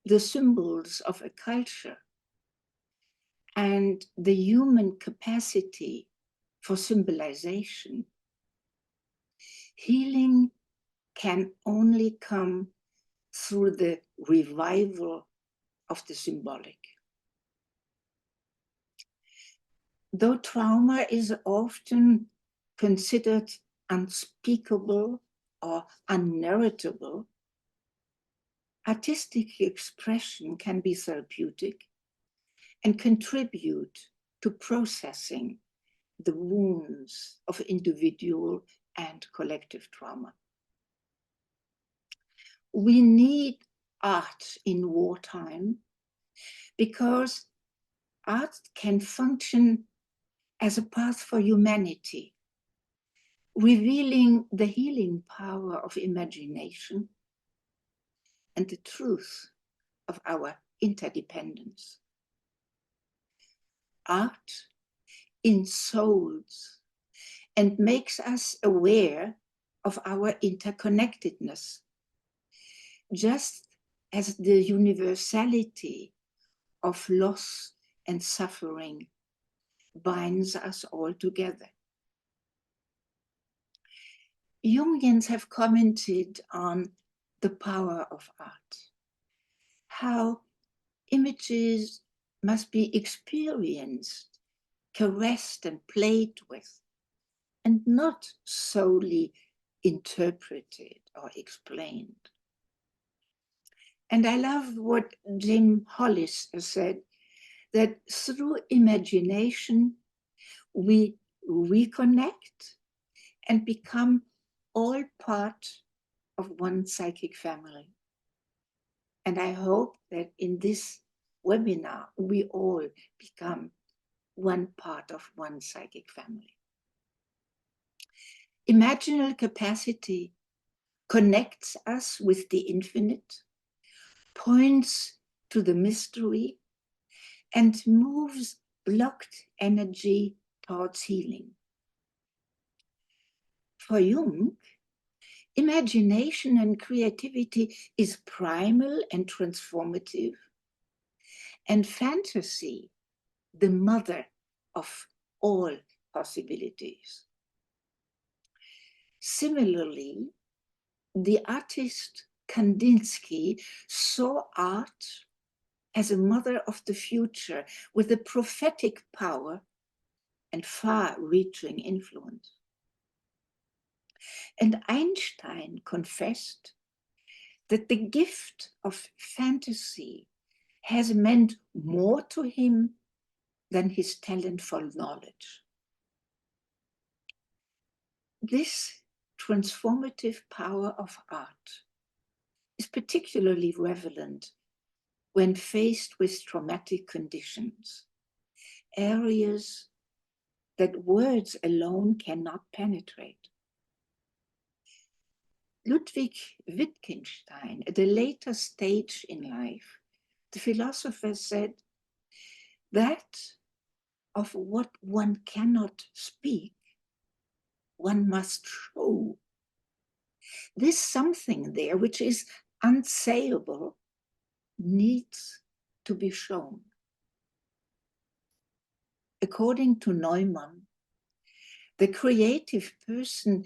the symbols of a culture and the human capacity for symbolization, healing can only come through the revival of the symbolic. Though trauma is often considered unspeakable or unnarratable, artistic expression can be therapeutic and contribute to processing the wounds of individual and collective trauma. We need art in wartime because art can function as a path for humanity, revealing the healing power of imagination and the truth of our interdependence. Art ensouls and makes us aware of our interconnectedness, just as the universality of loss and suffering binds us all together. Jungians have commented on the power of art, how images must be experienced, caressed and played with, and not solely interpreted or explained. And I love what Jim Hollis has said, that through imagination, we reconnect and become all part of one psychic family. And I hope that in this webinar, we all become one part of one psychic family. Imaginal capacity connects us with the infinite, points to the mystery, and moves blocked energy towards healing. For Jung, imagination and creativity is primal and transformative, and fantasy, the mother of all possibilities. Similarly, the artist Kandinsky saw art as a mother of the future with a prophetic power and far-reaching influence. And Einstein confessed that the gift of fantasy has meant more to him than his talent for knowledge. This transformative power of art is particularly relevant when faced with traumatic conditions, areas that words alone cannot penetrate. Ludwig Wittgenstein, at a later stage in life, the philosopher said that of what one cannot speak, one must show. This something there which is unsayable needs to be shown. According to Neumann, the creative person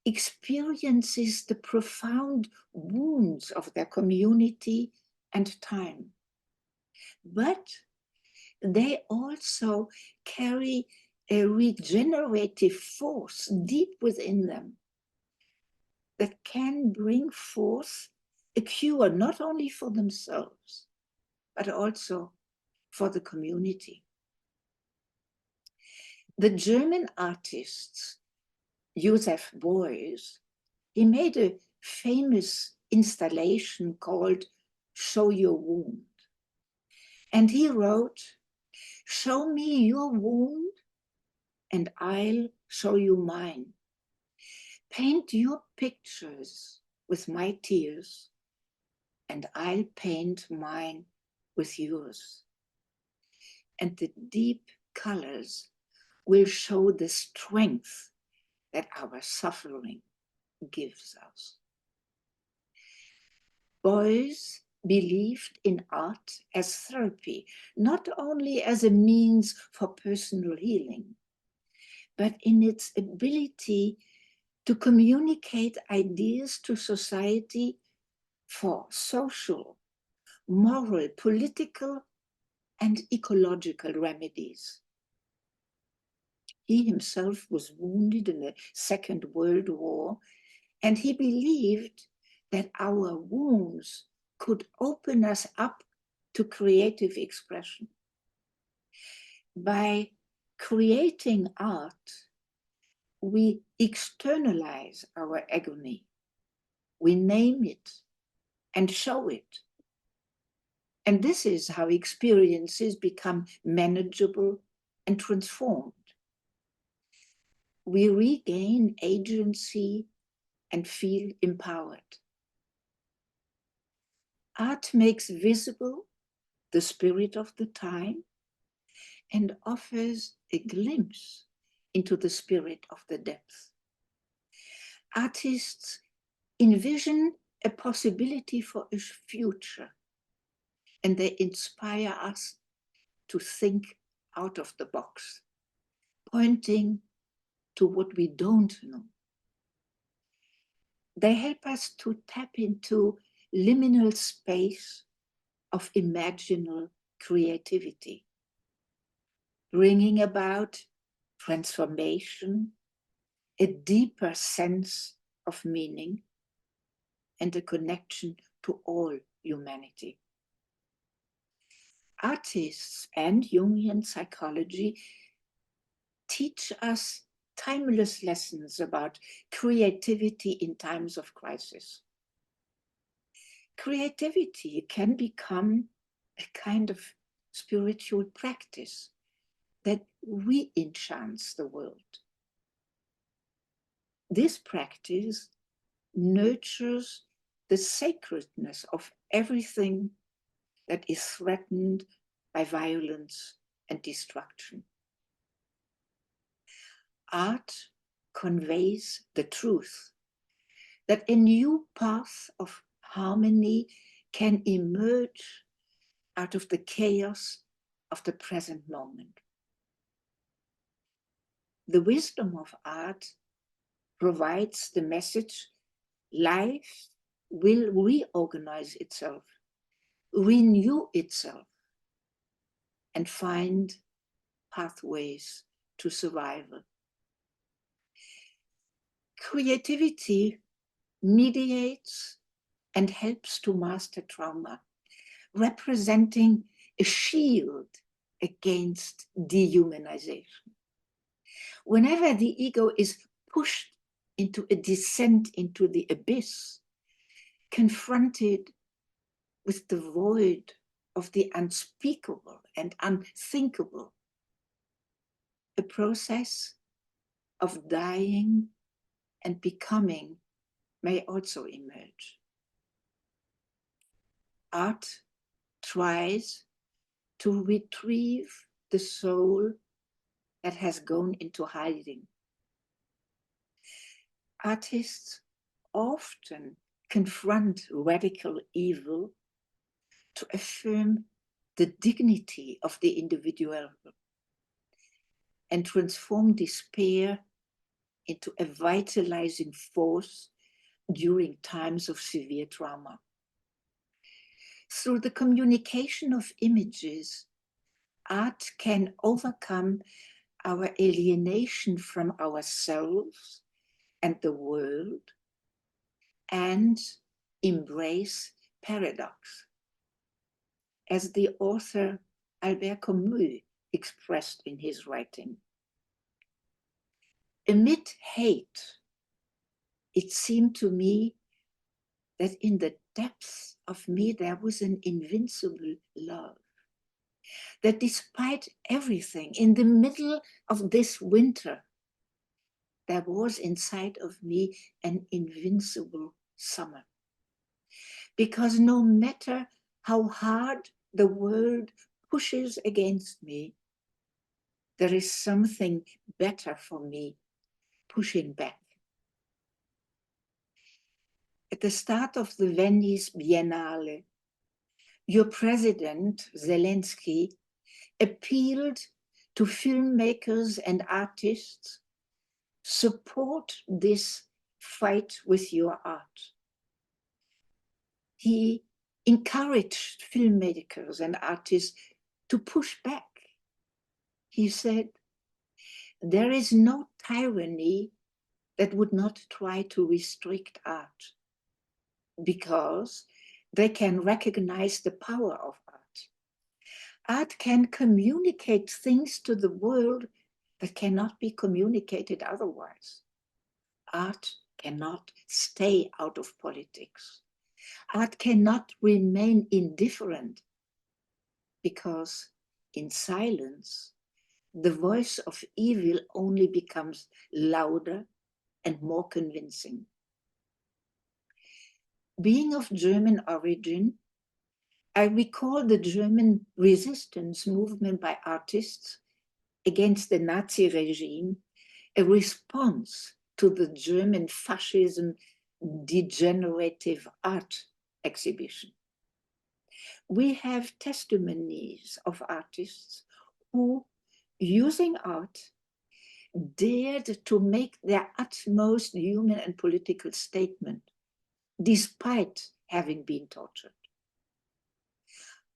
experiences the profound wounds of their community and time. But they also carry a regenerative force deep within them that can bring forth a cure not only for themselves, but also for the community. The German artist Joseph Beuys, he made a famous installation called Show Your Wound. And he wrote, "Show me your wound and I'll show you mine. Paint your pictures with my tears and I'll paint mine with yours. And the deep colors will show the strength that our suffering gives us." Beuys believed in art as therapy, not only as a means for personal healing, but in its ability to communicate ideas to society for social, moral, political, and ecological remedies. He himself was wounded in the Second World War, and he believed that our wounds could open us up to creative expression. By creating art, we externalize our agony. We name it and show it. And this is how experiences become manageable and transformed. We regain agency and feel empowered. Art makes visible the spirit of the time and offers a glimpse into the spirit of the depth. artists envision a possibility for a future, and they inspire us to think out of the box, pointing to what we don't know. They help us to tap into liminal space of imaginal creativity, bringing about transformation, a deeper sense of meaning, and a connection to all humanity. Artists and Jungian psychology teach us timeless lessons about creativity in times of crisis. Creativity can become a kind of spiritual practice that re-enchants the world. This practice nurtures the sacredness of everything that is threatened by violence and destruction. Art conveys the truth that a new path of harmony can emerge out of the chaos of the present moment. The wisdom of art provides the message: life will reorganize itself, renew itself, and find pathways to survival. Creativity mediates and helps to master trauma, representing a shield against dehumanization. Whenever the ego is pushed into a descent into the abyss, confronted with the void of the unspeakable and unthinkable, a process of dying and becoming may also emerge. Art tries to retrieve the soul that has gone into hiding. Artists often confront radical evil to affirm the dignity of the individual and transform despair into a vitalizing force during times of severe trauma. Through the communication of images, art can overcome our alienation from ourselves and the world and embrace paradox. As the author Albert Camus expressed in his writing, amid hate, it seemed to me that in the depths of me there was an invincible love. That despite everything, in the middle of this winter, there was inside of me an invincible summer. Because no matter how hard the world pushes against me, there is something better for me pushing back. At the start of the Venice Biennale, your president, Zelensky, appealed to filmmakers and artists: support this fight with your art. He encouraged filmmakers and artists to push back. He said, there is no tyranny that would not try to restrict art, because they can recognize the power of art. Art can communicate things to the world that cannot be communicated otherwise. Art cannot stay out of politics. Art cannot remain indifferent, because in silence, the voice of evil only becomes louder and more convincing. Being of German origin, I recall the German resistance movement by artists against the Nazi regime, a response to the German fascism degenerative art exhibition. We have testimonies of artists who, using art, dared to make their utmost human and political statement, despite having been tortured.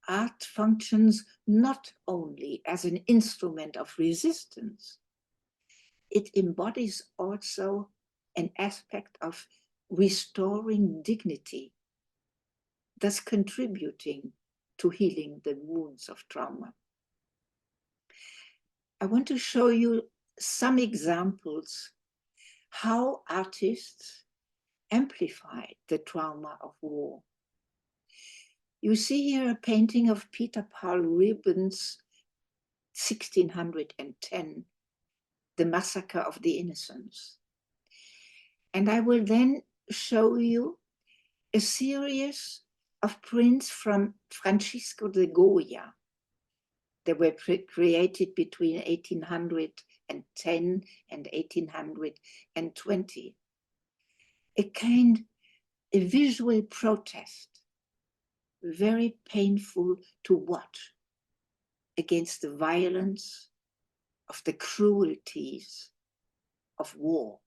Art functions not only as an instrument of resistance, it embodies also an aspect of restoring dignity, thus contributing to healing the wounds of trauma. I want to show you some examples how artists amplify the trauma of war. You see here a painting of Peter Paul Rubens, 1610, The Massacre of the Innocents. And I will then show you a series of prints from Francisco de Goya. They were created between 1810 and 1820. A visual protest, very painful to watch, against the violence of the cruelties of war.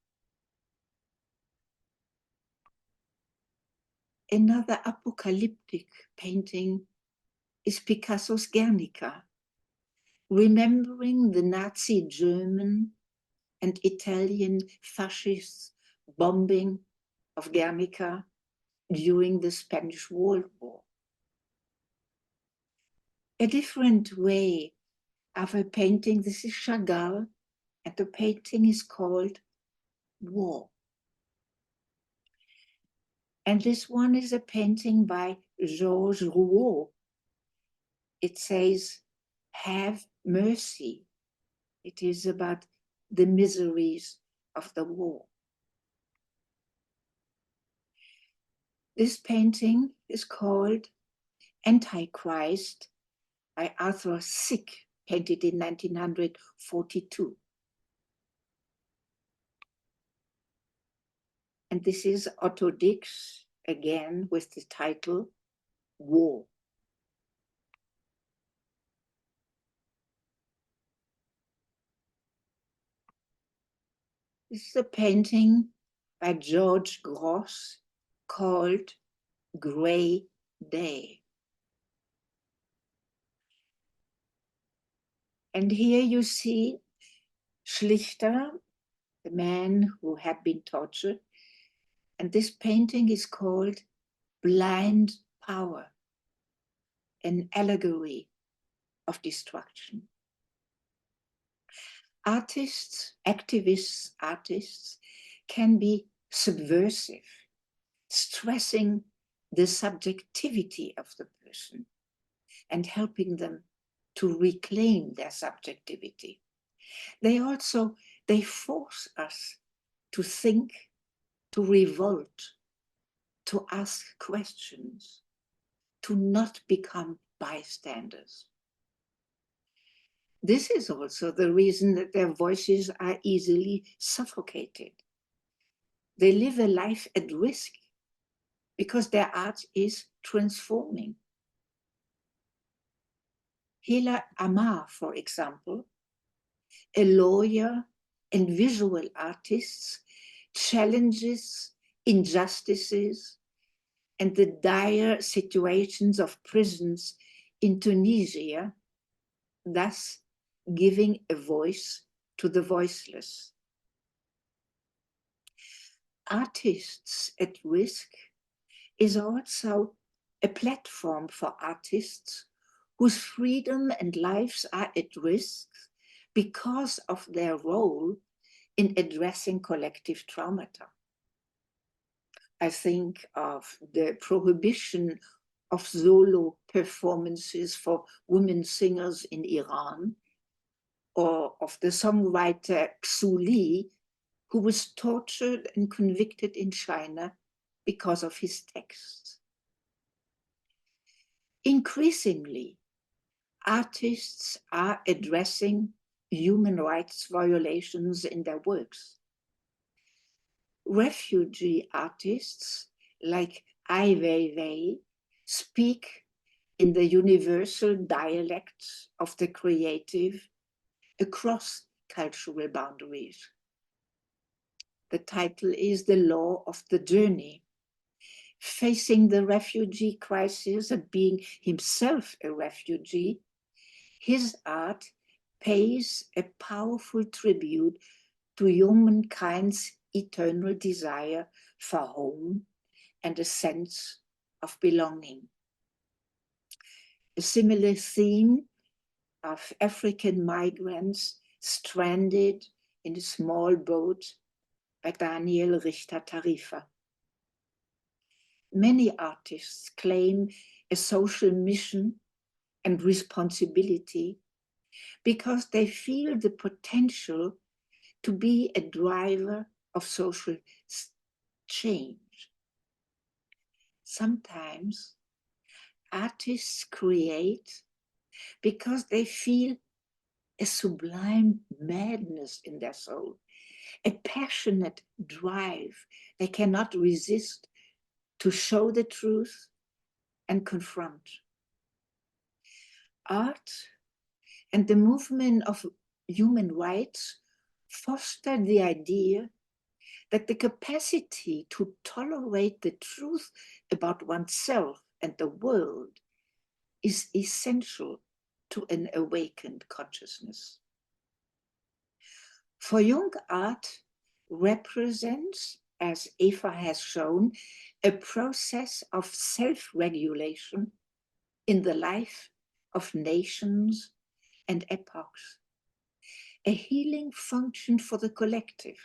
Another apocalyptic painting is Picasso's Guernica, remembering the Nazi German and Italian fascist bombing of Guernica during the Spanish World War. A different way of a painting, this is Chagall, and the painting is called War. And this one is a painting by Georges Rouault. It says, "Have mercy." It is about the miseries of the war. This painting is called Antichrist by Arthur Sick, painted in 1942. And this is Otto Dix, again with the title War. This is a painting by George Gross called Gray Day. And here you see Schlichter, the man who had been tortured. And this painting is called Blind Power, an allegory of destruction. Artists, activists, artists can be subversive, stressing the subjectivity of the person and helping them to reclaim their subjectivity. They force us to think, to revolt, to ask questions, to not become bystanders. This is also the reason that their voices are easily suffocated. They live a life at risk because their art is transforming. Hela Amar, for example, a lawyer and visual artist, challenges injustices and the dire situations of prisons in Tunisia, thus giving a voice to the voiceless. Artists at Risk is also a platform for artists whose freedom and lives are at risk because of their role in addressing collective traumata. I think of the prohibition of solo performances for women singers in Iran, or of the songwriter Xu Li, who was tortured and convicted in China because of his texts. Increasingly, artists are addressing human rights violations in their works. refugee artists like Ai Weiwei speak in the universal dialects of the creative across cultural boundaries. The title is The Law of the Journey. Facing the refugee crisis and being himself a refugee, his art pays a powerful tribute to humankind's eternal desire for home and a sense of belonging. A similar theme of African migrants stranded in a small boat by Daniel Richter-Tarifa. Many artists claim a social mission and responsibility because they feel the potential to be a driver of social change. Sometimes artists create because they feel a sublime madness in their soul, a passionate drive they cannot resist to show the truth and confront. Art and the movement of human rights foster the idea that the capacity to tolerate the truth about oneself and the world is essential to an awakened consciousness. For Jung, art represents, as Eva has shown, a process of self-regulation in the life of nations and epochs, a healing function for the collective,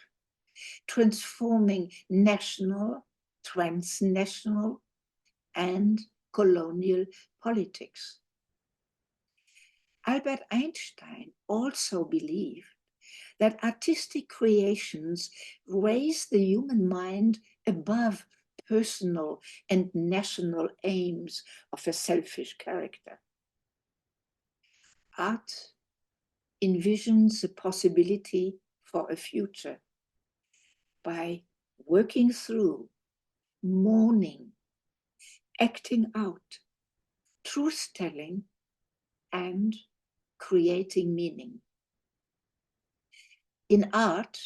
transforming national, transnational, and colonial politics. Albert Einstein also believed that artistic creations raise the human mind above personal and national aims of a selfish character. Art envisions the possibility for a future by working through, mourning, acting out, truth-telling, and creating meaning. In art,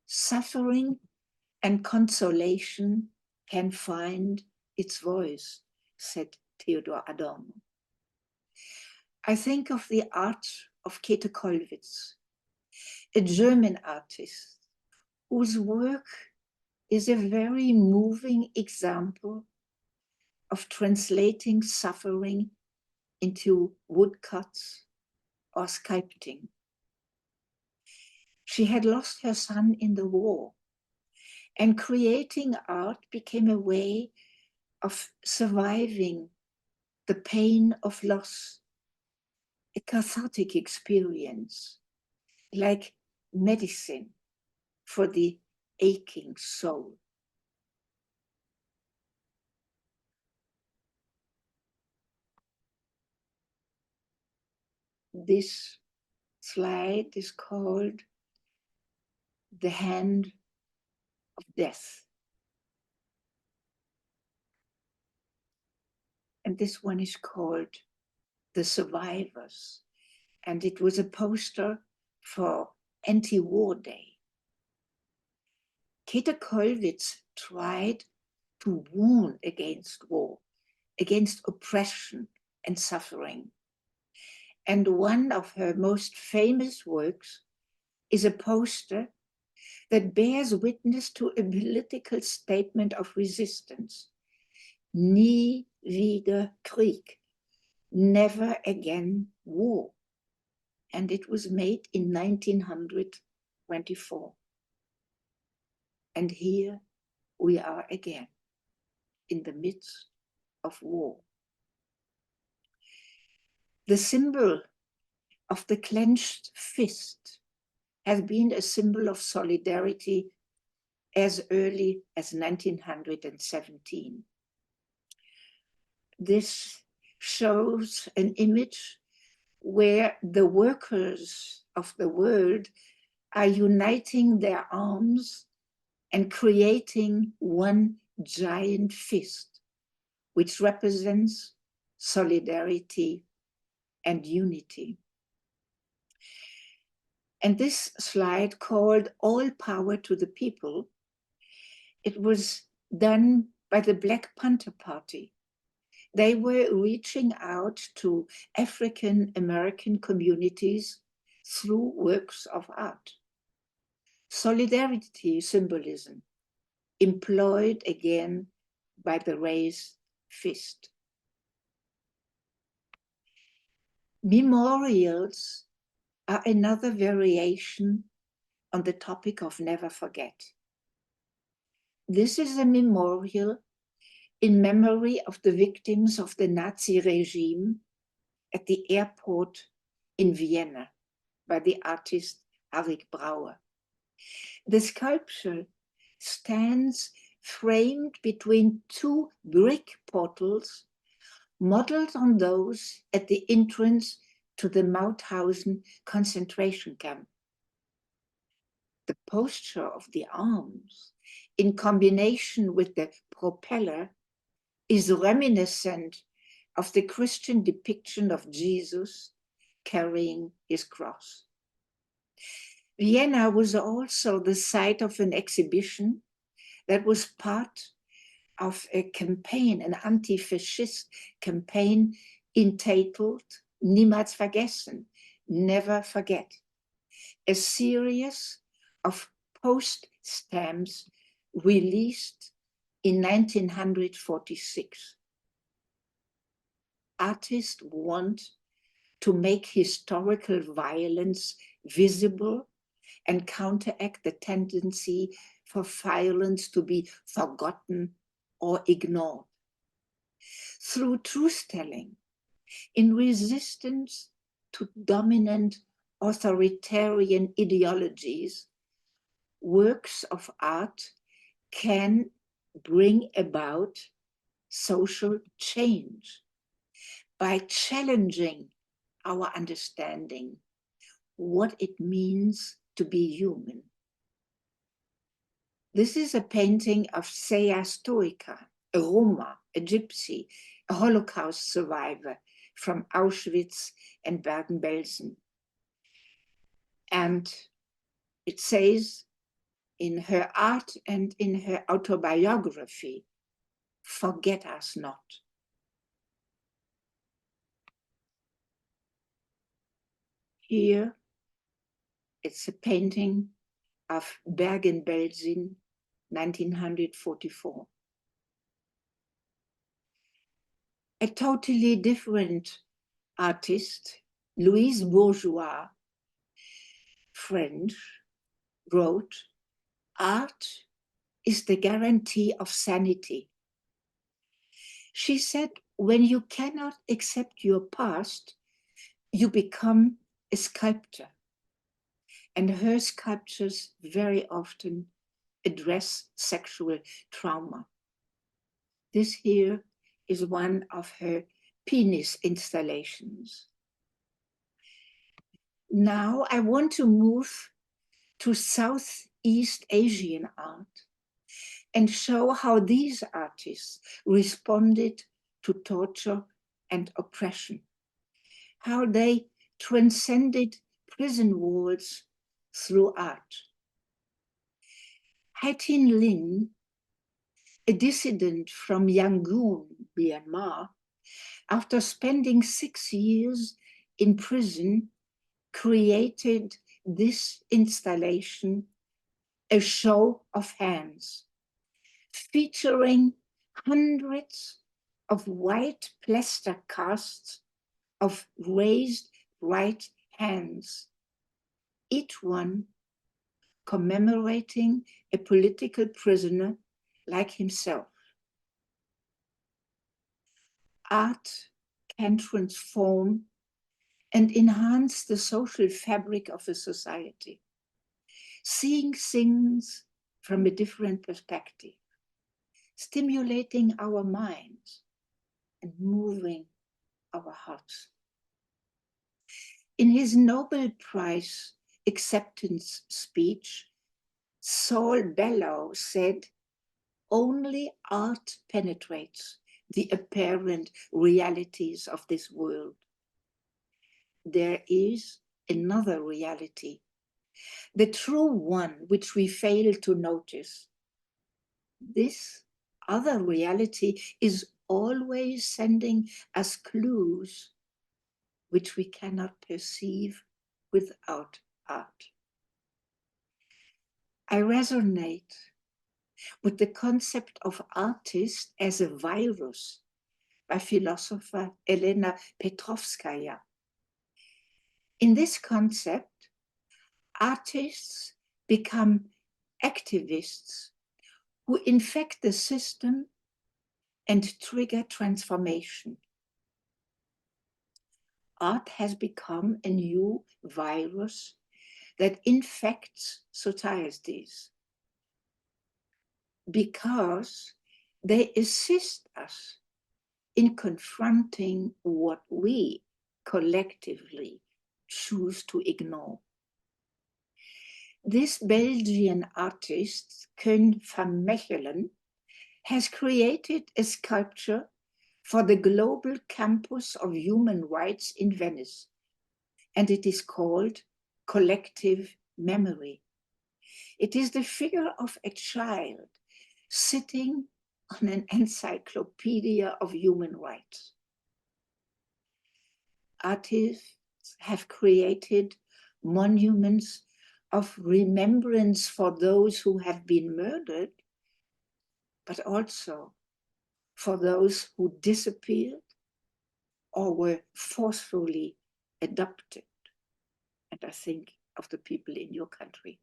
suffering and consolation can find its voice, said Theodor Adorno. I think of the art of Käthe Kollwitz, a German artist whose work is a very moving example of translating suffering into woodcuts or sculpting. She had lost her son in the war, and creating art became a way of surviving the pain of loss, a cathartic experience, like medicine for the aching soul. This slide is called The Hand of Death. And this one is called The Survivors. And it was a poster for Anti-War Day. Käthe Kollwitz tried to warn against war, against oppression and suffering. And one of her most famous works is a poster that bears witness to a political statement of resistance. Nie wieder Krieg, never again war. And it was made in 1924. And here we are again, in the midst of war. The symbol of the clenched fist has been a symbol of solidarity as early as 1917. This shows an image where the workers of the world are uniting their arms and creating one giant fist, which represents solidarity and unity. And this slide, called All Power to the People, it was done by the Black Panther Party. They were reaching out to African American communities through works of art. Solidarity symbolism, employed again by the raised fist. Memorials are another variation on the topic of never forget. This is a memorial in memory of the victims of the Nazi regime at the airport in Vienna by the artist Arik Brauer. The sculpture stands framed between two brick portals modeled on those at the entrance to the Mauthausen concentration camp. The posture of the arms, in combination with the propeller, is reminiscent of the Christian depiction of Jesus carrying his cross. Vienna was also the site of an exhibition that was part of a campaign, an anti-fascist campaign entitled Niemals vergessen, Never Forget, a series of post stamps released in 1946. Artists want to make historical violence visible and counteract the tendency for violence to be forgotten or ignored. Through truth-telling, in resistance to dominant authoritarian ideologies, works of art can bring about social change by challenging our understanding what it means to be human. This is a painting of Seja Stoica, a Roma, a gypsy, a Holocaust survivor from Auschwitz and Bergen-Belsen. And it says in her art and in her autobiography, "Forget us not." Here, it's a painting of Bergen-Belsen, 1944. A totally different artist, Louise Bourgeois, French, wrote, "Art is the guarantee of sanity." She said, when you cannot accept your past, you become a sculptor. And her sculptures very often address sexual trauma. This here is one of her penis installations. Now I want to move to Southeast Asian art and show how these artists responded to torture and oppression, how they transcended prison walls through art. Hai Tin Lin, a dissident from Yangon, Myanmar, after spending 6 years in prison, created this installation, a show of hands, featuring hundreds of white plaster casts of raised right hands, each one commemorating a political prisoner like himself. Art can transform and enhance the social fabric of a society, seeing things from a different perspective, stimulating our minds and moving our hearts. In his Nobel Prize acceptance speech, Saul Bellow said, only art penetrates the apparent realities of this world. There is another reality, the true one which we fail to notice. This other reality is always sending us clues which we cannot perceive without art. I resonate with the concept of artist as a virus by philosopher Elena Petrovskaya. In this concept, artists become activists who infect the system and trigger transformation. Art has become a new virus that infects societies because they assist us in confronting what we collectively choose to ignore. This Belgian artist, Koen van Mechelen, has created a sculpture for the Global Campus of Human Rights in Venice, and it is called Collective Memory. It is the figure of a child sitting on an encyclopedia of human rights. Artists have created monuments of remembrance for those who have been murdered, but also for those who disappeared or were forcefully adopted. And I think of the people in your country.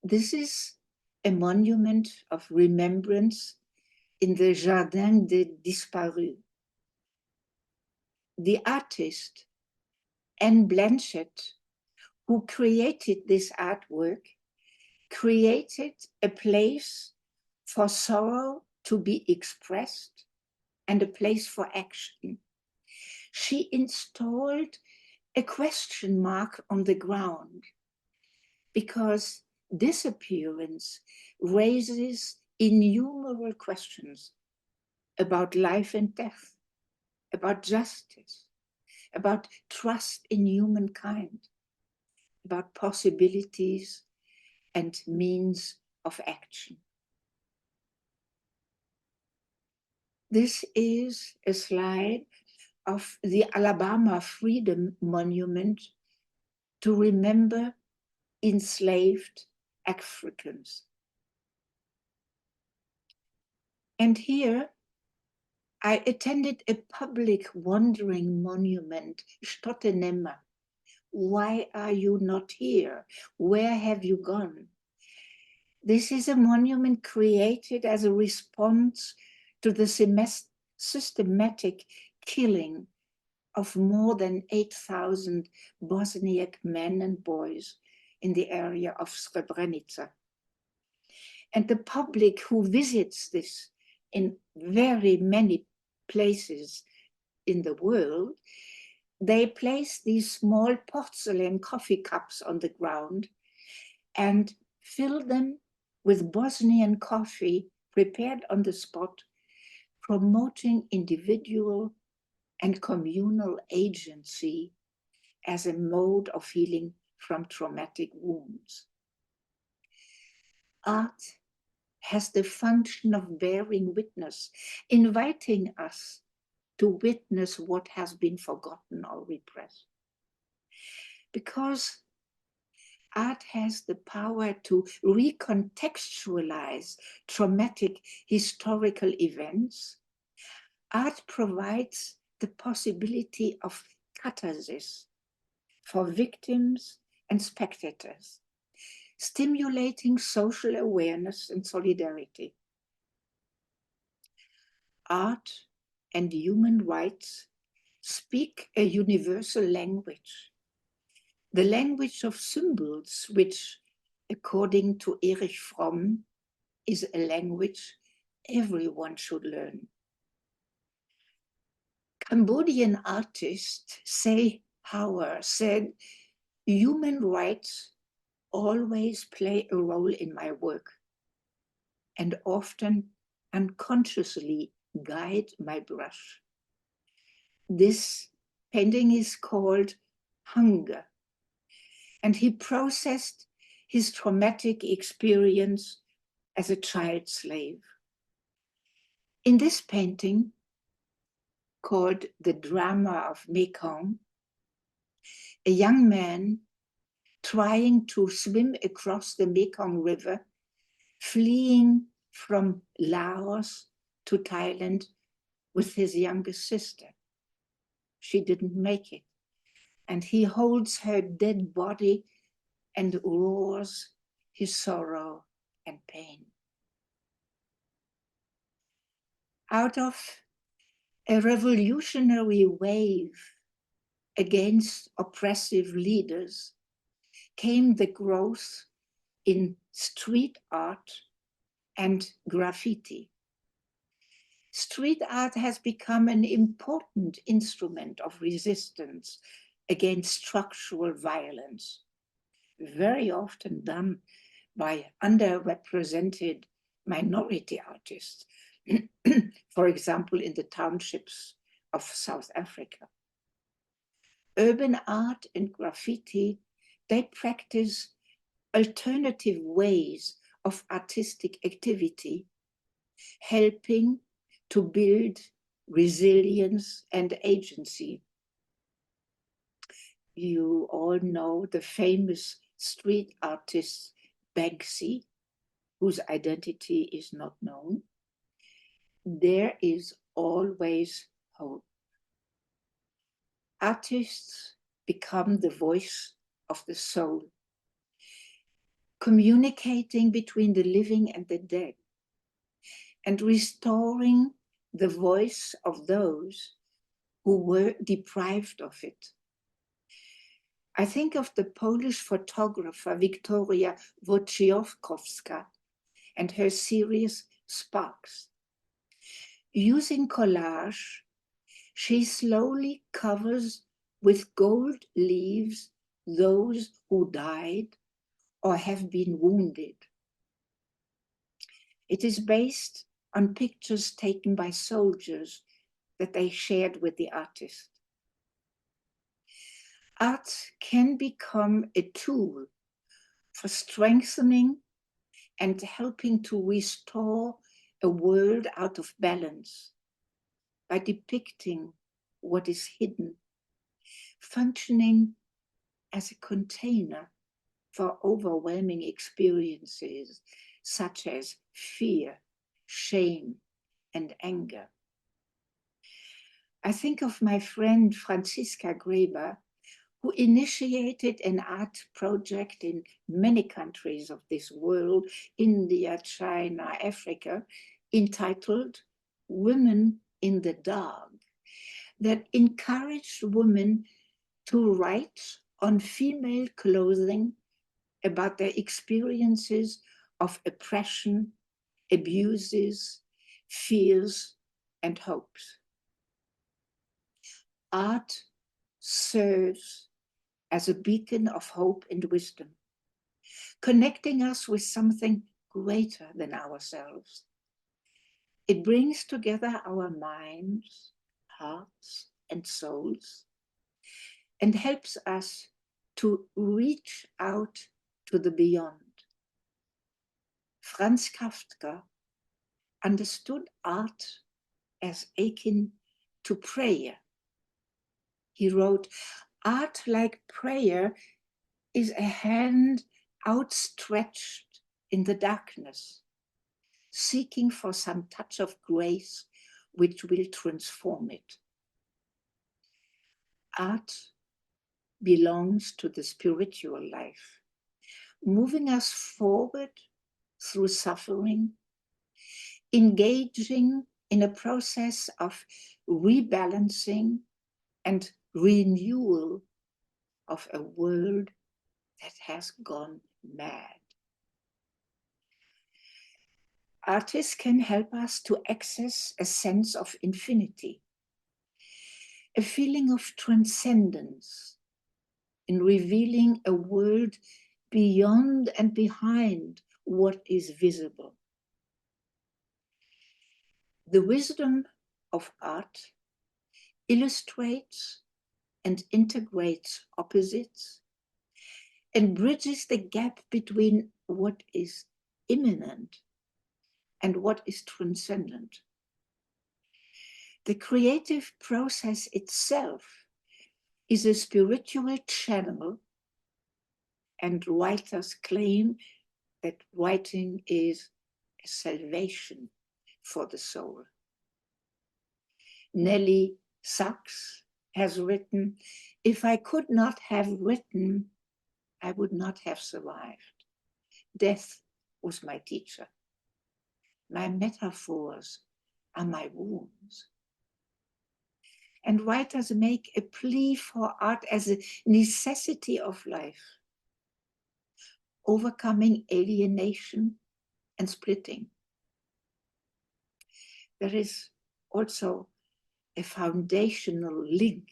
This is a monument of remembrance in the Jardin des Disparus. The artist, Anne Blanchett, who created this artwork, created a place for sorrow to be expressed and a place for action. She installed a question mark on the ground because disappearance raises innumerable questions about life and death, about justice, about trust in humankind, about possibilities and means of action. This is a slide of the Alabama Freedom Monument to remember enslaved Africans. And here I attended a public wandering monument, Stottenemmer. Why are you not here? Where have you gone? This is a monument created as a response to the systematic killing of more than 8,000 Bosniak men and boys in the area of Srebrenica. And the public who visits this in very many places in the world, they place these small porcelain coffee cups on the ground and fill them with Bosnian coffee prepared on the spot, promoting individual and communal agency as a mode of healing from traumatic wounds. Art has the function of bearing witness, inviting us to witness what has been forgotten or repressed. Because art has the power to recontextualize traumatic historical events. Art provides the possibility of catharsis for victims and spectators, stimulating social awareness and solidarity. Art and human rights speak a universal language, the language of symbols, which, according to Erich Fromm, is a language everyone should learn. Cambodian artist Se Hauer said, human rights always play a role in my work and often unconsciously guide my brush. This painting is called Hunger, and he processed his traumatic experience as a child slave. In this painting, called The Drama of Mekong, a young man trying to swim across the Mekong River, fleeing from Laos to Thailand with his younger sister. She didn't make it, and he holds her dead body and roars his sorrow and pain. Out of a revolutionary wave against oppressive leaders came the growth in street art and graffiti. Street art has become an important instrument of resistance against structural violence, very often done by underrepresented minority artists, for example, in the townships of South Africa. Urban art and graffiti, they practice alternative ways of artistic activity, helping to build resilience and agency. You all know the famous street artist Banksy, whose identity is not known. There is always hope. Artists become the voice of the soul, communicating between the living and the dead, and restoring the voice of those who were deprived of it. I think of the Polish photographer Wiktoria Wojciechowska and her series Sparks. Using collage, she slowly covers with gold leaves those who died or have been wounded. It is based on pictures taken by soldiers that they shared with the artist. Art can become a tool for strengthening and helping to restore a world out of balance by depicting what is hidden, functioning as a container for overwhelming experiences such as fear, shame, and anger. I think of my friend Franziska Graeber, who initiated an art project in many countries of this world, India, China, Africa, entitled Women in the Dark, that encouraged women to write on female clothing about their experiences of oppression, abuses, fears, and hopes. Art serves as a beacon of hope and wisdom, connecting us with something greater than ourselves. It brings together our minds, hearts, and souls, and helps us to reach out to the beyond. Franz Kafka understood art as akin to prayer. He wrote, "Art, like prayer, is a hand outstretched in the darkness, seeking for some touch of grace which will transform it." Art belongs to the spiritual life, moving us forward through suffering, engaging in a process of rebalancing and renewal of a world that has gone mad. Artists can help us to access a sense of infinity, a feeling of transcendence in revealing a world beyond and behind what is visible. The wisdom of art illustrates and integrates opposites and bridges the gap between what is immanent and what is transcendent. The creative process itself is a spiritual channel, and writers claim that writing is a salvation for the soul. Nelly Sachs has written, "If I could not have written, I would not have survived. Death was my teacher. My metaphors are my wounds." And writers make a plea for art as a necessity of life, overcoming alienation and splitting. There is also a foundational link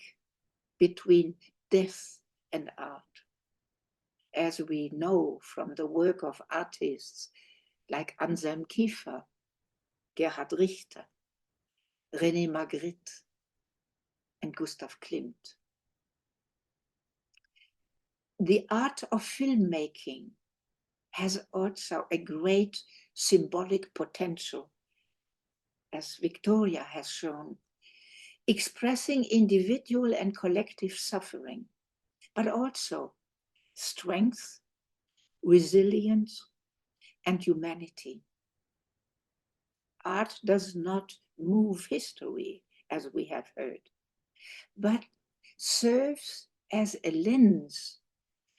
between death and art, as we know from the work of artists like Anselm Kiefer, Gerhard Richter, René Magritte, and Gustav Klimt. The art of filmmaking has also a great symbolic potential, as Victoria has shown, expressing individual and collective suffering, but also strength, resilience, and humanity. Art does not move history, as we have heard, but serves as a lens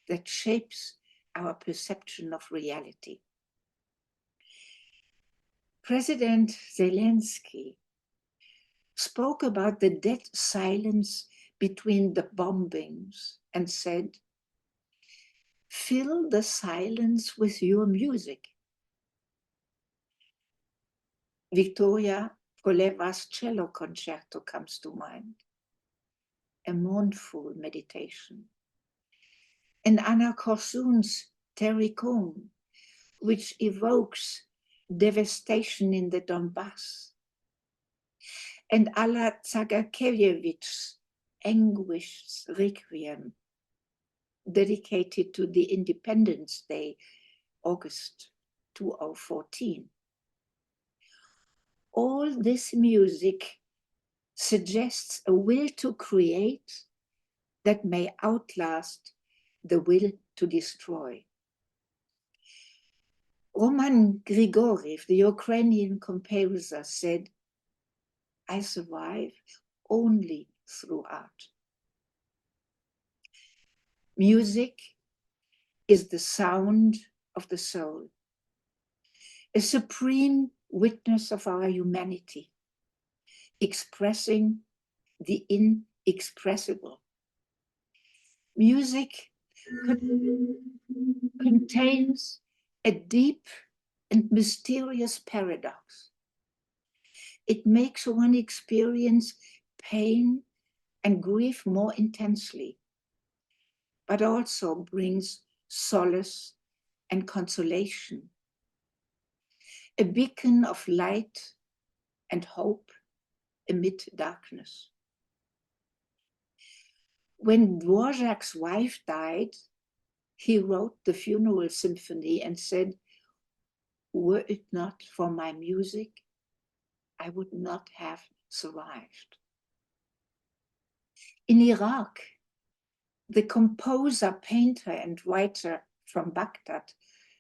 that shapes our perception of reality. President Zelensky spoke about the dead silence between the bombings and said, "Fill the silence with your music." Victoria Koleva's cello concerto comes to mind, a mournful meditation. And Anna Korsun's Terry Cohn, which evokes devastation in the Donbass. And Alla Zagakiewicz' anguished requiem, dedicated to the Independence Day, August 2014. All this music suggests a will to create that may outlast the will to destroy. Roman Grigoriev, the Ukrainian composer, said, "I survive only through art." Music is the sound of the soul, a supreme witness of our humanity, expressing the inexpressible. Music contains a deep and mysterious paradox. It makes one experience pain and grief more intensely, but also brings solace and consolation, a beacon of light and hope amid darkness. When Dvorak's wife died, he wrote the funeral symphony and said, "Were it not for my music, I would not have survived." In Iraq, the composer, painter, and writer from Baghdad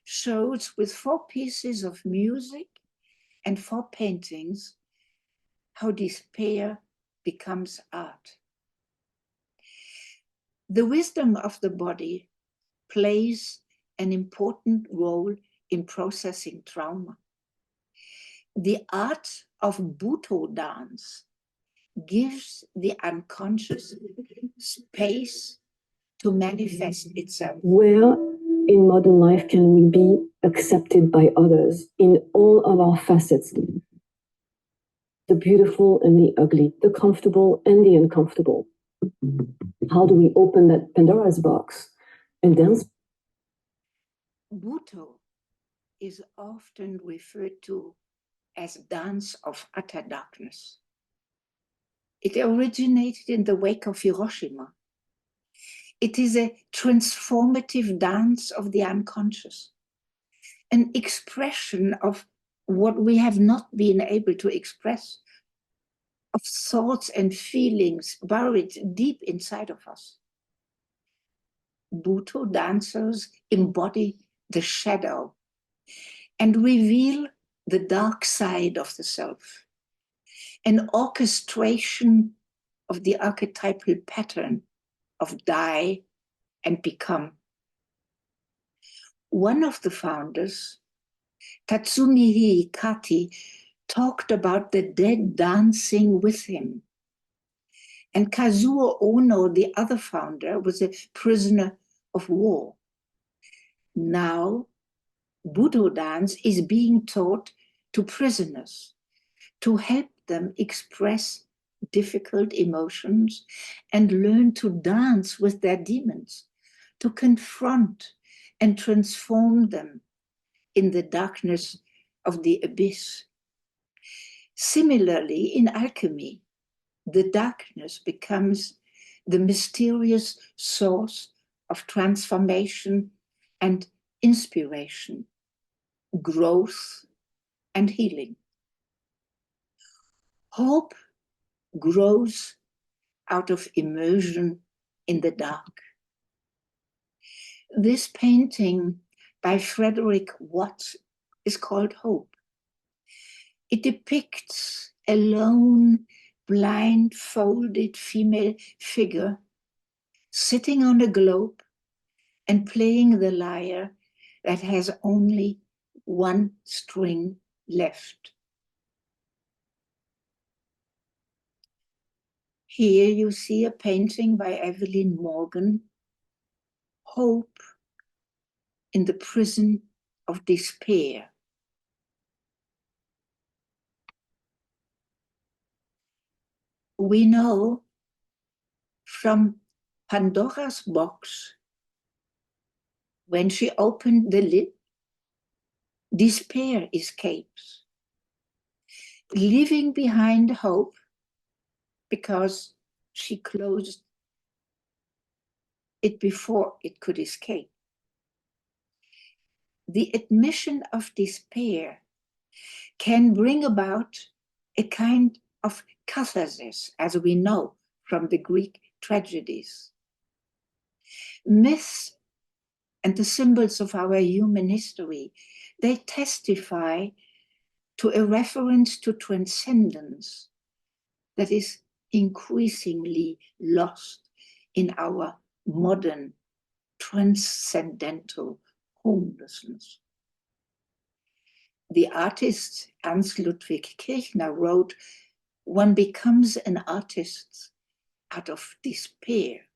shows with 4 pieces of music and 4 paintings how despair becomes art. The wisdom of the body plays an important role in processing trauma. The art of Buto dance gives the unconscious space to manifest itself. Where in modern life can we be accepted by others in all of our facets? The beautiful and the ugly, the comfortable and the uncomfortable. How do we open that Pandora's box and dance? Buto is often referred to as dance of utter darkness. It originated in the wake of Hiroshima. It is a transformative dance of the unconscious, an expression of what we have not been able to express, of thoughts and feelings buried deep inside of us. Buto dancers embody the shadow and reveal the dark side of the self, an orchestration of the archetypal pattern of die and become. One of the founders, Tatsumi Hikati, talked about the dead dancing with him. And Kazuo Ono, the other founder, was a prisoner of war. Now, Budo dance is being taught to prisoners to help them express difficult emotions and learn to dance with their demons, to confront and transform them in the darkness of the abyss. Similarly, in alchemy, the darkness becomes the mysterious source of transformation and inspiration, growth and healing. Hope grows out of immersion in the dark. This painting by Frederick Wirtz is called Hope. It depicts a lone, blindfolded female figure sitting on a globe and playing the lyre that has only one string left. Here you see a painting by Evelyn Morgan, Hope in the Prison of Despair. We know from Pandora's box, when she opened the lid, despair escapes, leaving behind hope because she closed it before it could escape. The admission of despair can bring about a kind of catharsis, as we know from the Greek tragedies. Myths and the symbols of our human history, they testify to a reference to transcendence that is increasingly lost in our modern transcendental homelessness. The artist Ernst Ludwig Kirchner wrote, "One becomes an artist out of despair."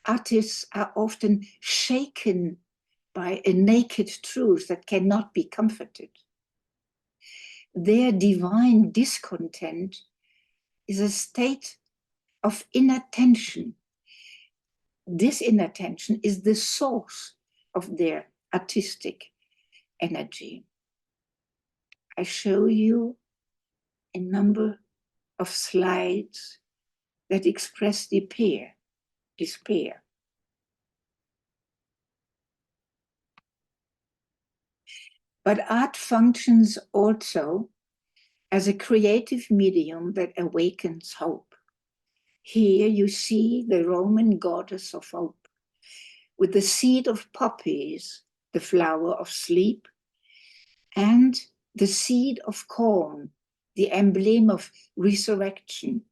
Artists are often shaken by a naked truth that cannot be comforted. Their divine discontent is a state of inattention. This inattention is the source of their artistic energy. I show you a number of slides that express despair. But art functions also as a creative medium that awakens hope. Here you see the Roman goddess of hope, with the seed of poppies, the flower of sleep, and the seed of corn, the emblem of resurrection,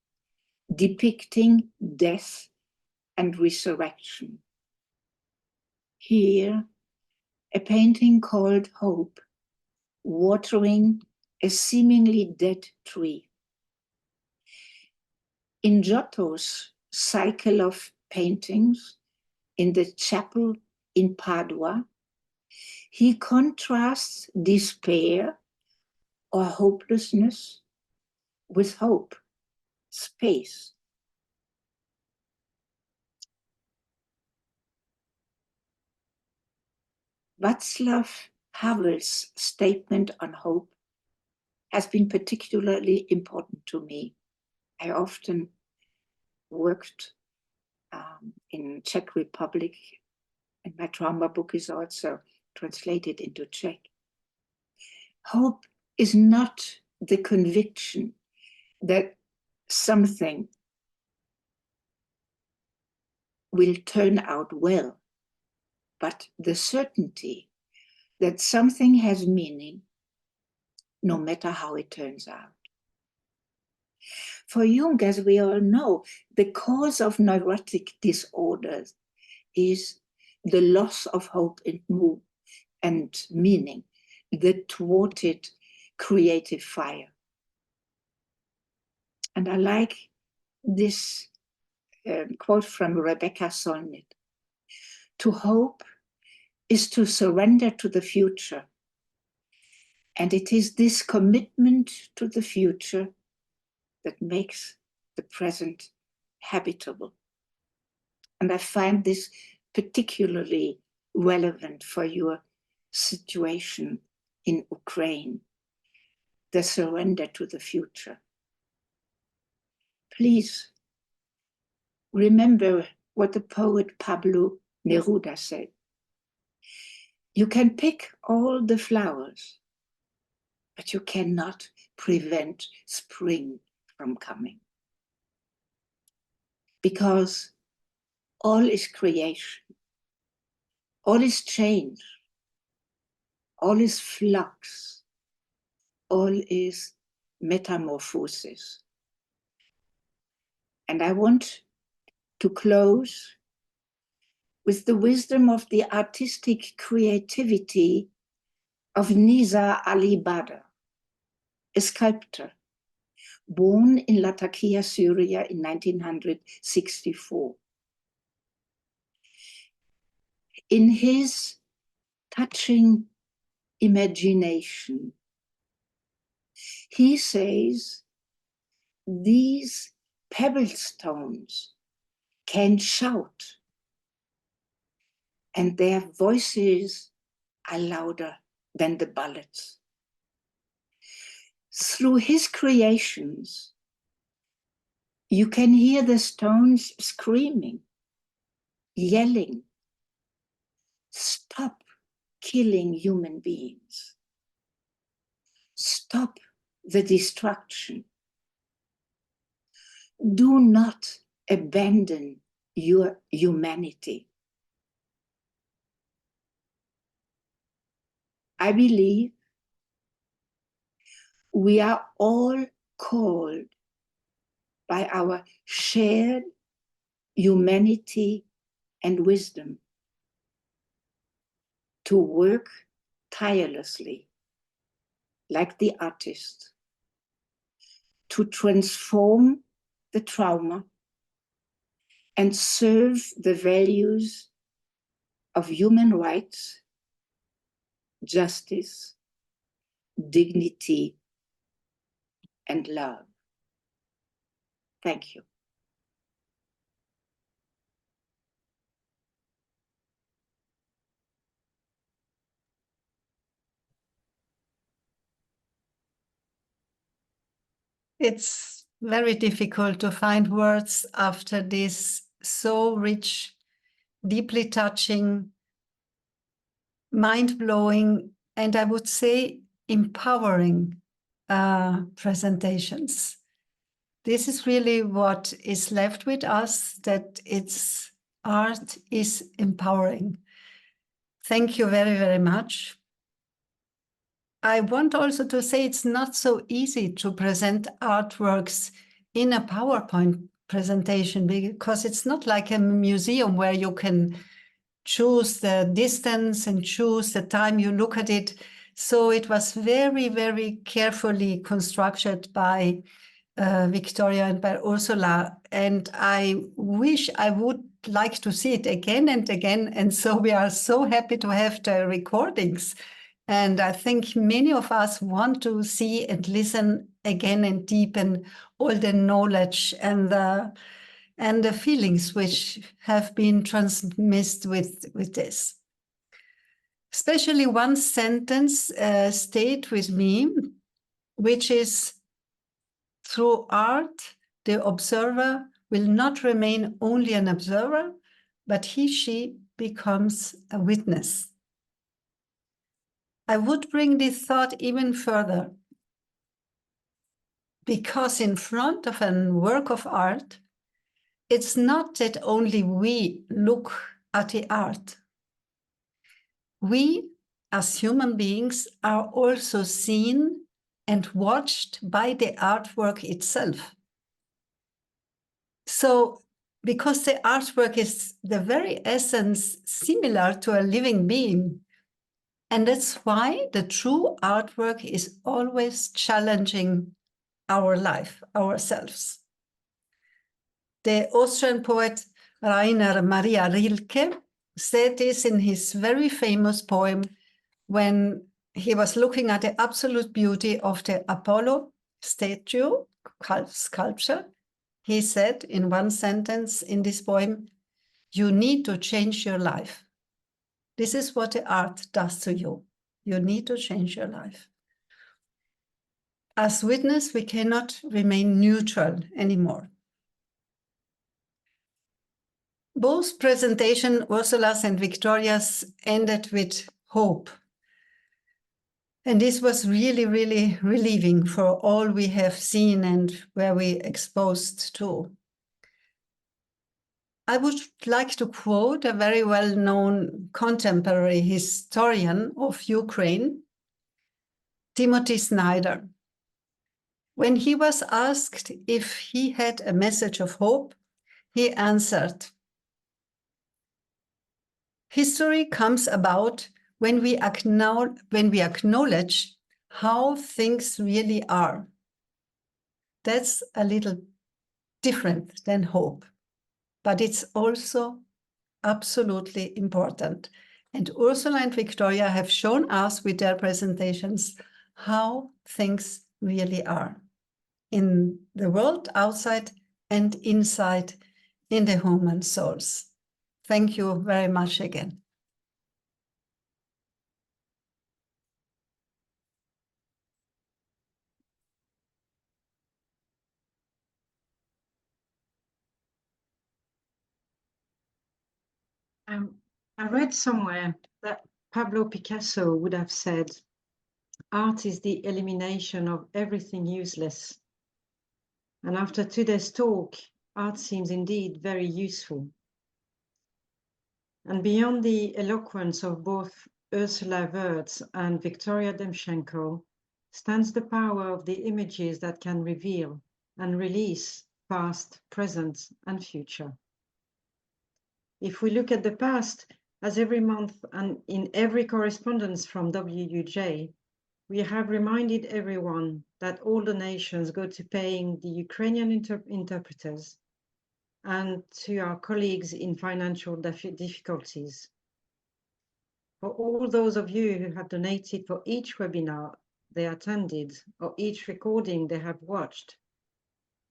depicting death and resurrection. Here, a painting called Hope, watering a seemingly dead tree. In Giotto's cycle of paintings in the chapel in Padua, he contrasts despair or hopelessness with hope, space. Václav Havel's statement on hope has been particularly important to me. I often worked in Czech Republic, and my trauma book is also translated into Czech. Hope is not the conviction that something will turn out well, but the certainty that something has meaning no matter how it turns out. For Jung, as we all know, the cause of neurotic disorders is the loss of hope and meaning, the thwarted creative fire. And I like this quote from Rebecca Solnit. To hope is to surrender to the future. And it is this commitment to the future that makes the present habitable. And I find this particularly relevant for your situation in Ukraine, the surrender to the future. Please remember what the poet Pablo Neruda said. You can pick all the flowers, but you cannot prevent spring from coming. Because all is creation, all is change, all is flux, all is metamorphosis. And I want to close with the wisdom of the artistic creativity of Nizar Ali Badr, a sculptor born in Latakia, Syria in 1964. In his touching imagination, he says, these pebble stones can shout, and their voices are louder than the bullets. Through his creations, you can hear the stones screaming, yelling, stop killing human beings. Stop the destruction. Do not abandon your humanity. I believe we are all called by our shared humanity and wisdom to work tirelessly, like the artist, to transform the trauma and serve the values of human rights, justice, dignity, and love. Thank you. It's very difficult to find words after this so rich, deeply touching, mind-blowing, and I would say empowering presentations. This is really what is left with us, that its art is empowering. Thank you very, very much. I want also to say it's not so easy to present artworks in a PowerPoint presentation, because it's not like a museum where you can choose the distance and choose the time you look at it. So it was very, very carefully constructed by Victoria and by Ursula. And I wish I would like to see it again and again. And so we are so happy to have the recordings. And I think many of us want to see and listen again and deepen all the knowledge and the feelings which have been transmitted with this. especially one sentence stayed with me, which is, through art, the observer will not remain only an observer, but she becomes a witness. I would bring this thought even further, because in front of a work of art, it's not that only we look at the art. We, as human beings, are also seen and watched by the artwork itself. So, because the artwork is the very essence similar to a living being, and that's why the true artwork is always challenging our life, ourselves. The Austrian poet Rainer Maria Rilke said this in his very famous poem when he was looking at the absolute beauty of the Apollo statue, sculpture. He said in one sentence in this poem, "You need to change your life." This is what the art does to you. You need to change your life. As witness, we cannot remain neutral anymore. Both presentations, Ursula's and Victoria's, ended with hope. And this was really, really relieving for all we have seen and where we exposed to. I would like to quote a very well-known contemporary historian of Ukraine, Timothy Snyder. When he was asked if he had a message of hope, he answered, "History comes about when we acknowledge how things really are." That's a little different than hope, but it's also absolutely important. And Ursula and Victoria have shown us with their presentations how things really are in the world outside and inside in the human souls. Thank you very much again. I read somewhere that Pablo Picasso would have said, "Art is the elimination of everything useless." And after today's talk, art seems indeed very useful. And beyond the eloquence of both Ursula Wirtz and Victoria Demchenko stands the power of the images that can reveal and release past, present, and future. If we look at the past, as every month and in every correspondence from WUJ, we have reminded everyone that all donations go to paying the Ukrainian interpreters and to our colleagues in financial difficulties. For all those of you who have donated for each webinar they attended or each recording they have watched,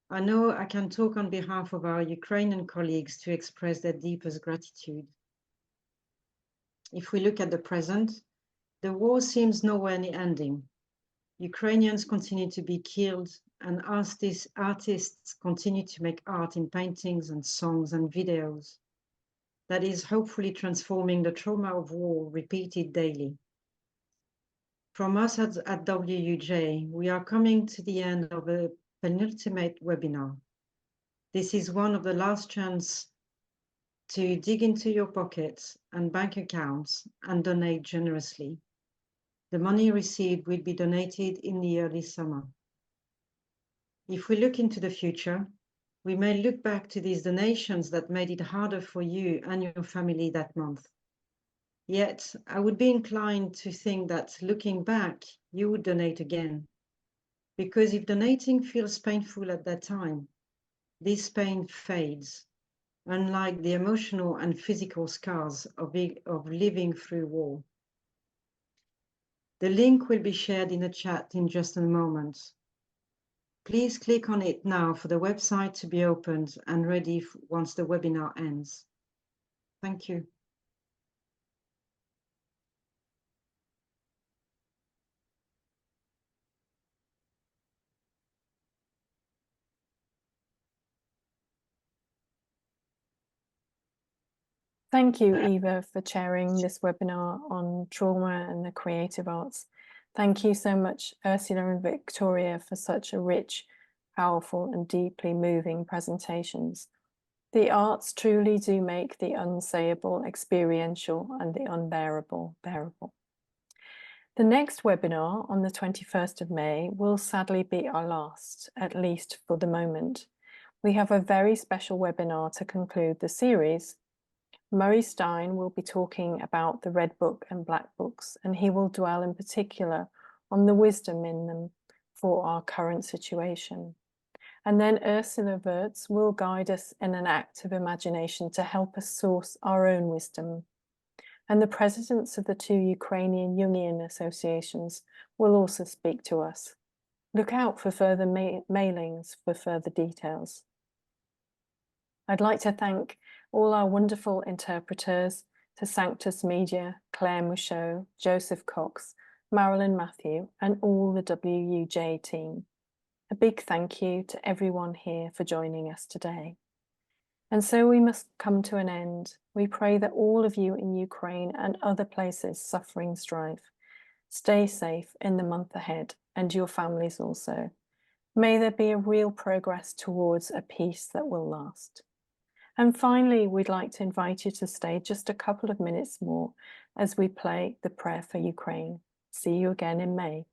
I know I can talk on behalf of our Ukrainian colleagues to express their deepest gratitude. If we look at the present, the war seems nowhere near ending. Ukrainians continue to be killed, and artists continue to make art in paintings and songs and videos that is hopefully transforming the trauma of war repeated daily. From us at WUJ, we are coming to the end of a penultimate webinar. This is one of the last chances to dig into your pockets and bank accounts and donate generously. The money received will be donated in the early summer. If we look into the future, we may look back to these donations that made it harder for you and your family that month. Yet, I would be inclined to think that looking back, you would donate again. Because if donating feels painful at that time, this pain fades, unlike the emotional and physical scars of living through war. The link will be shared in the chat in just a moment. Please click on it now for the website to be opened and ready once the webinar ends. Thank you. Thank you, Eva, for chairing this webinar on trauma and the creative arts. Thank you so much, Ursula and Victoria, for such a rich, powerful and deeply moving presentations. The arts truly do make the unsayable experiential and the unbearable bearable. The next webinar on the 21st of May will sadly be our last, at least for the moment. We have a very special webinar to conclude the series. Murray Stein will be talking about the Red Book and Black Books, and he will dwell in particular on the wisdom in them for our current situation. And then Ursula Wirtz will guide us in an act of imagination to help us source our own wisdom. And the presidents of the 2 Ukrainian Jungian associations will also speak to us. Look out for further mailings for further details. I'd like to thank all our wonderful interpreters, to Sanctus Media, Claire Michaud, Joseph Cox, Marilyn Matthew, and all the WUJ team. A big thank you to everyone here for joining us today. And so we must come to an end. We pray that all of you in Ukraine and other places suffering strife stay safe in the month ahead, and your families also. May there be a real progress towards a peace that will last. And finally, we'd like to invite you to stay just a couple of minutes more as we play the prayer for Ukraine. See you again in May.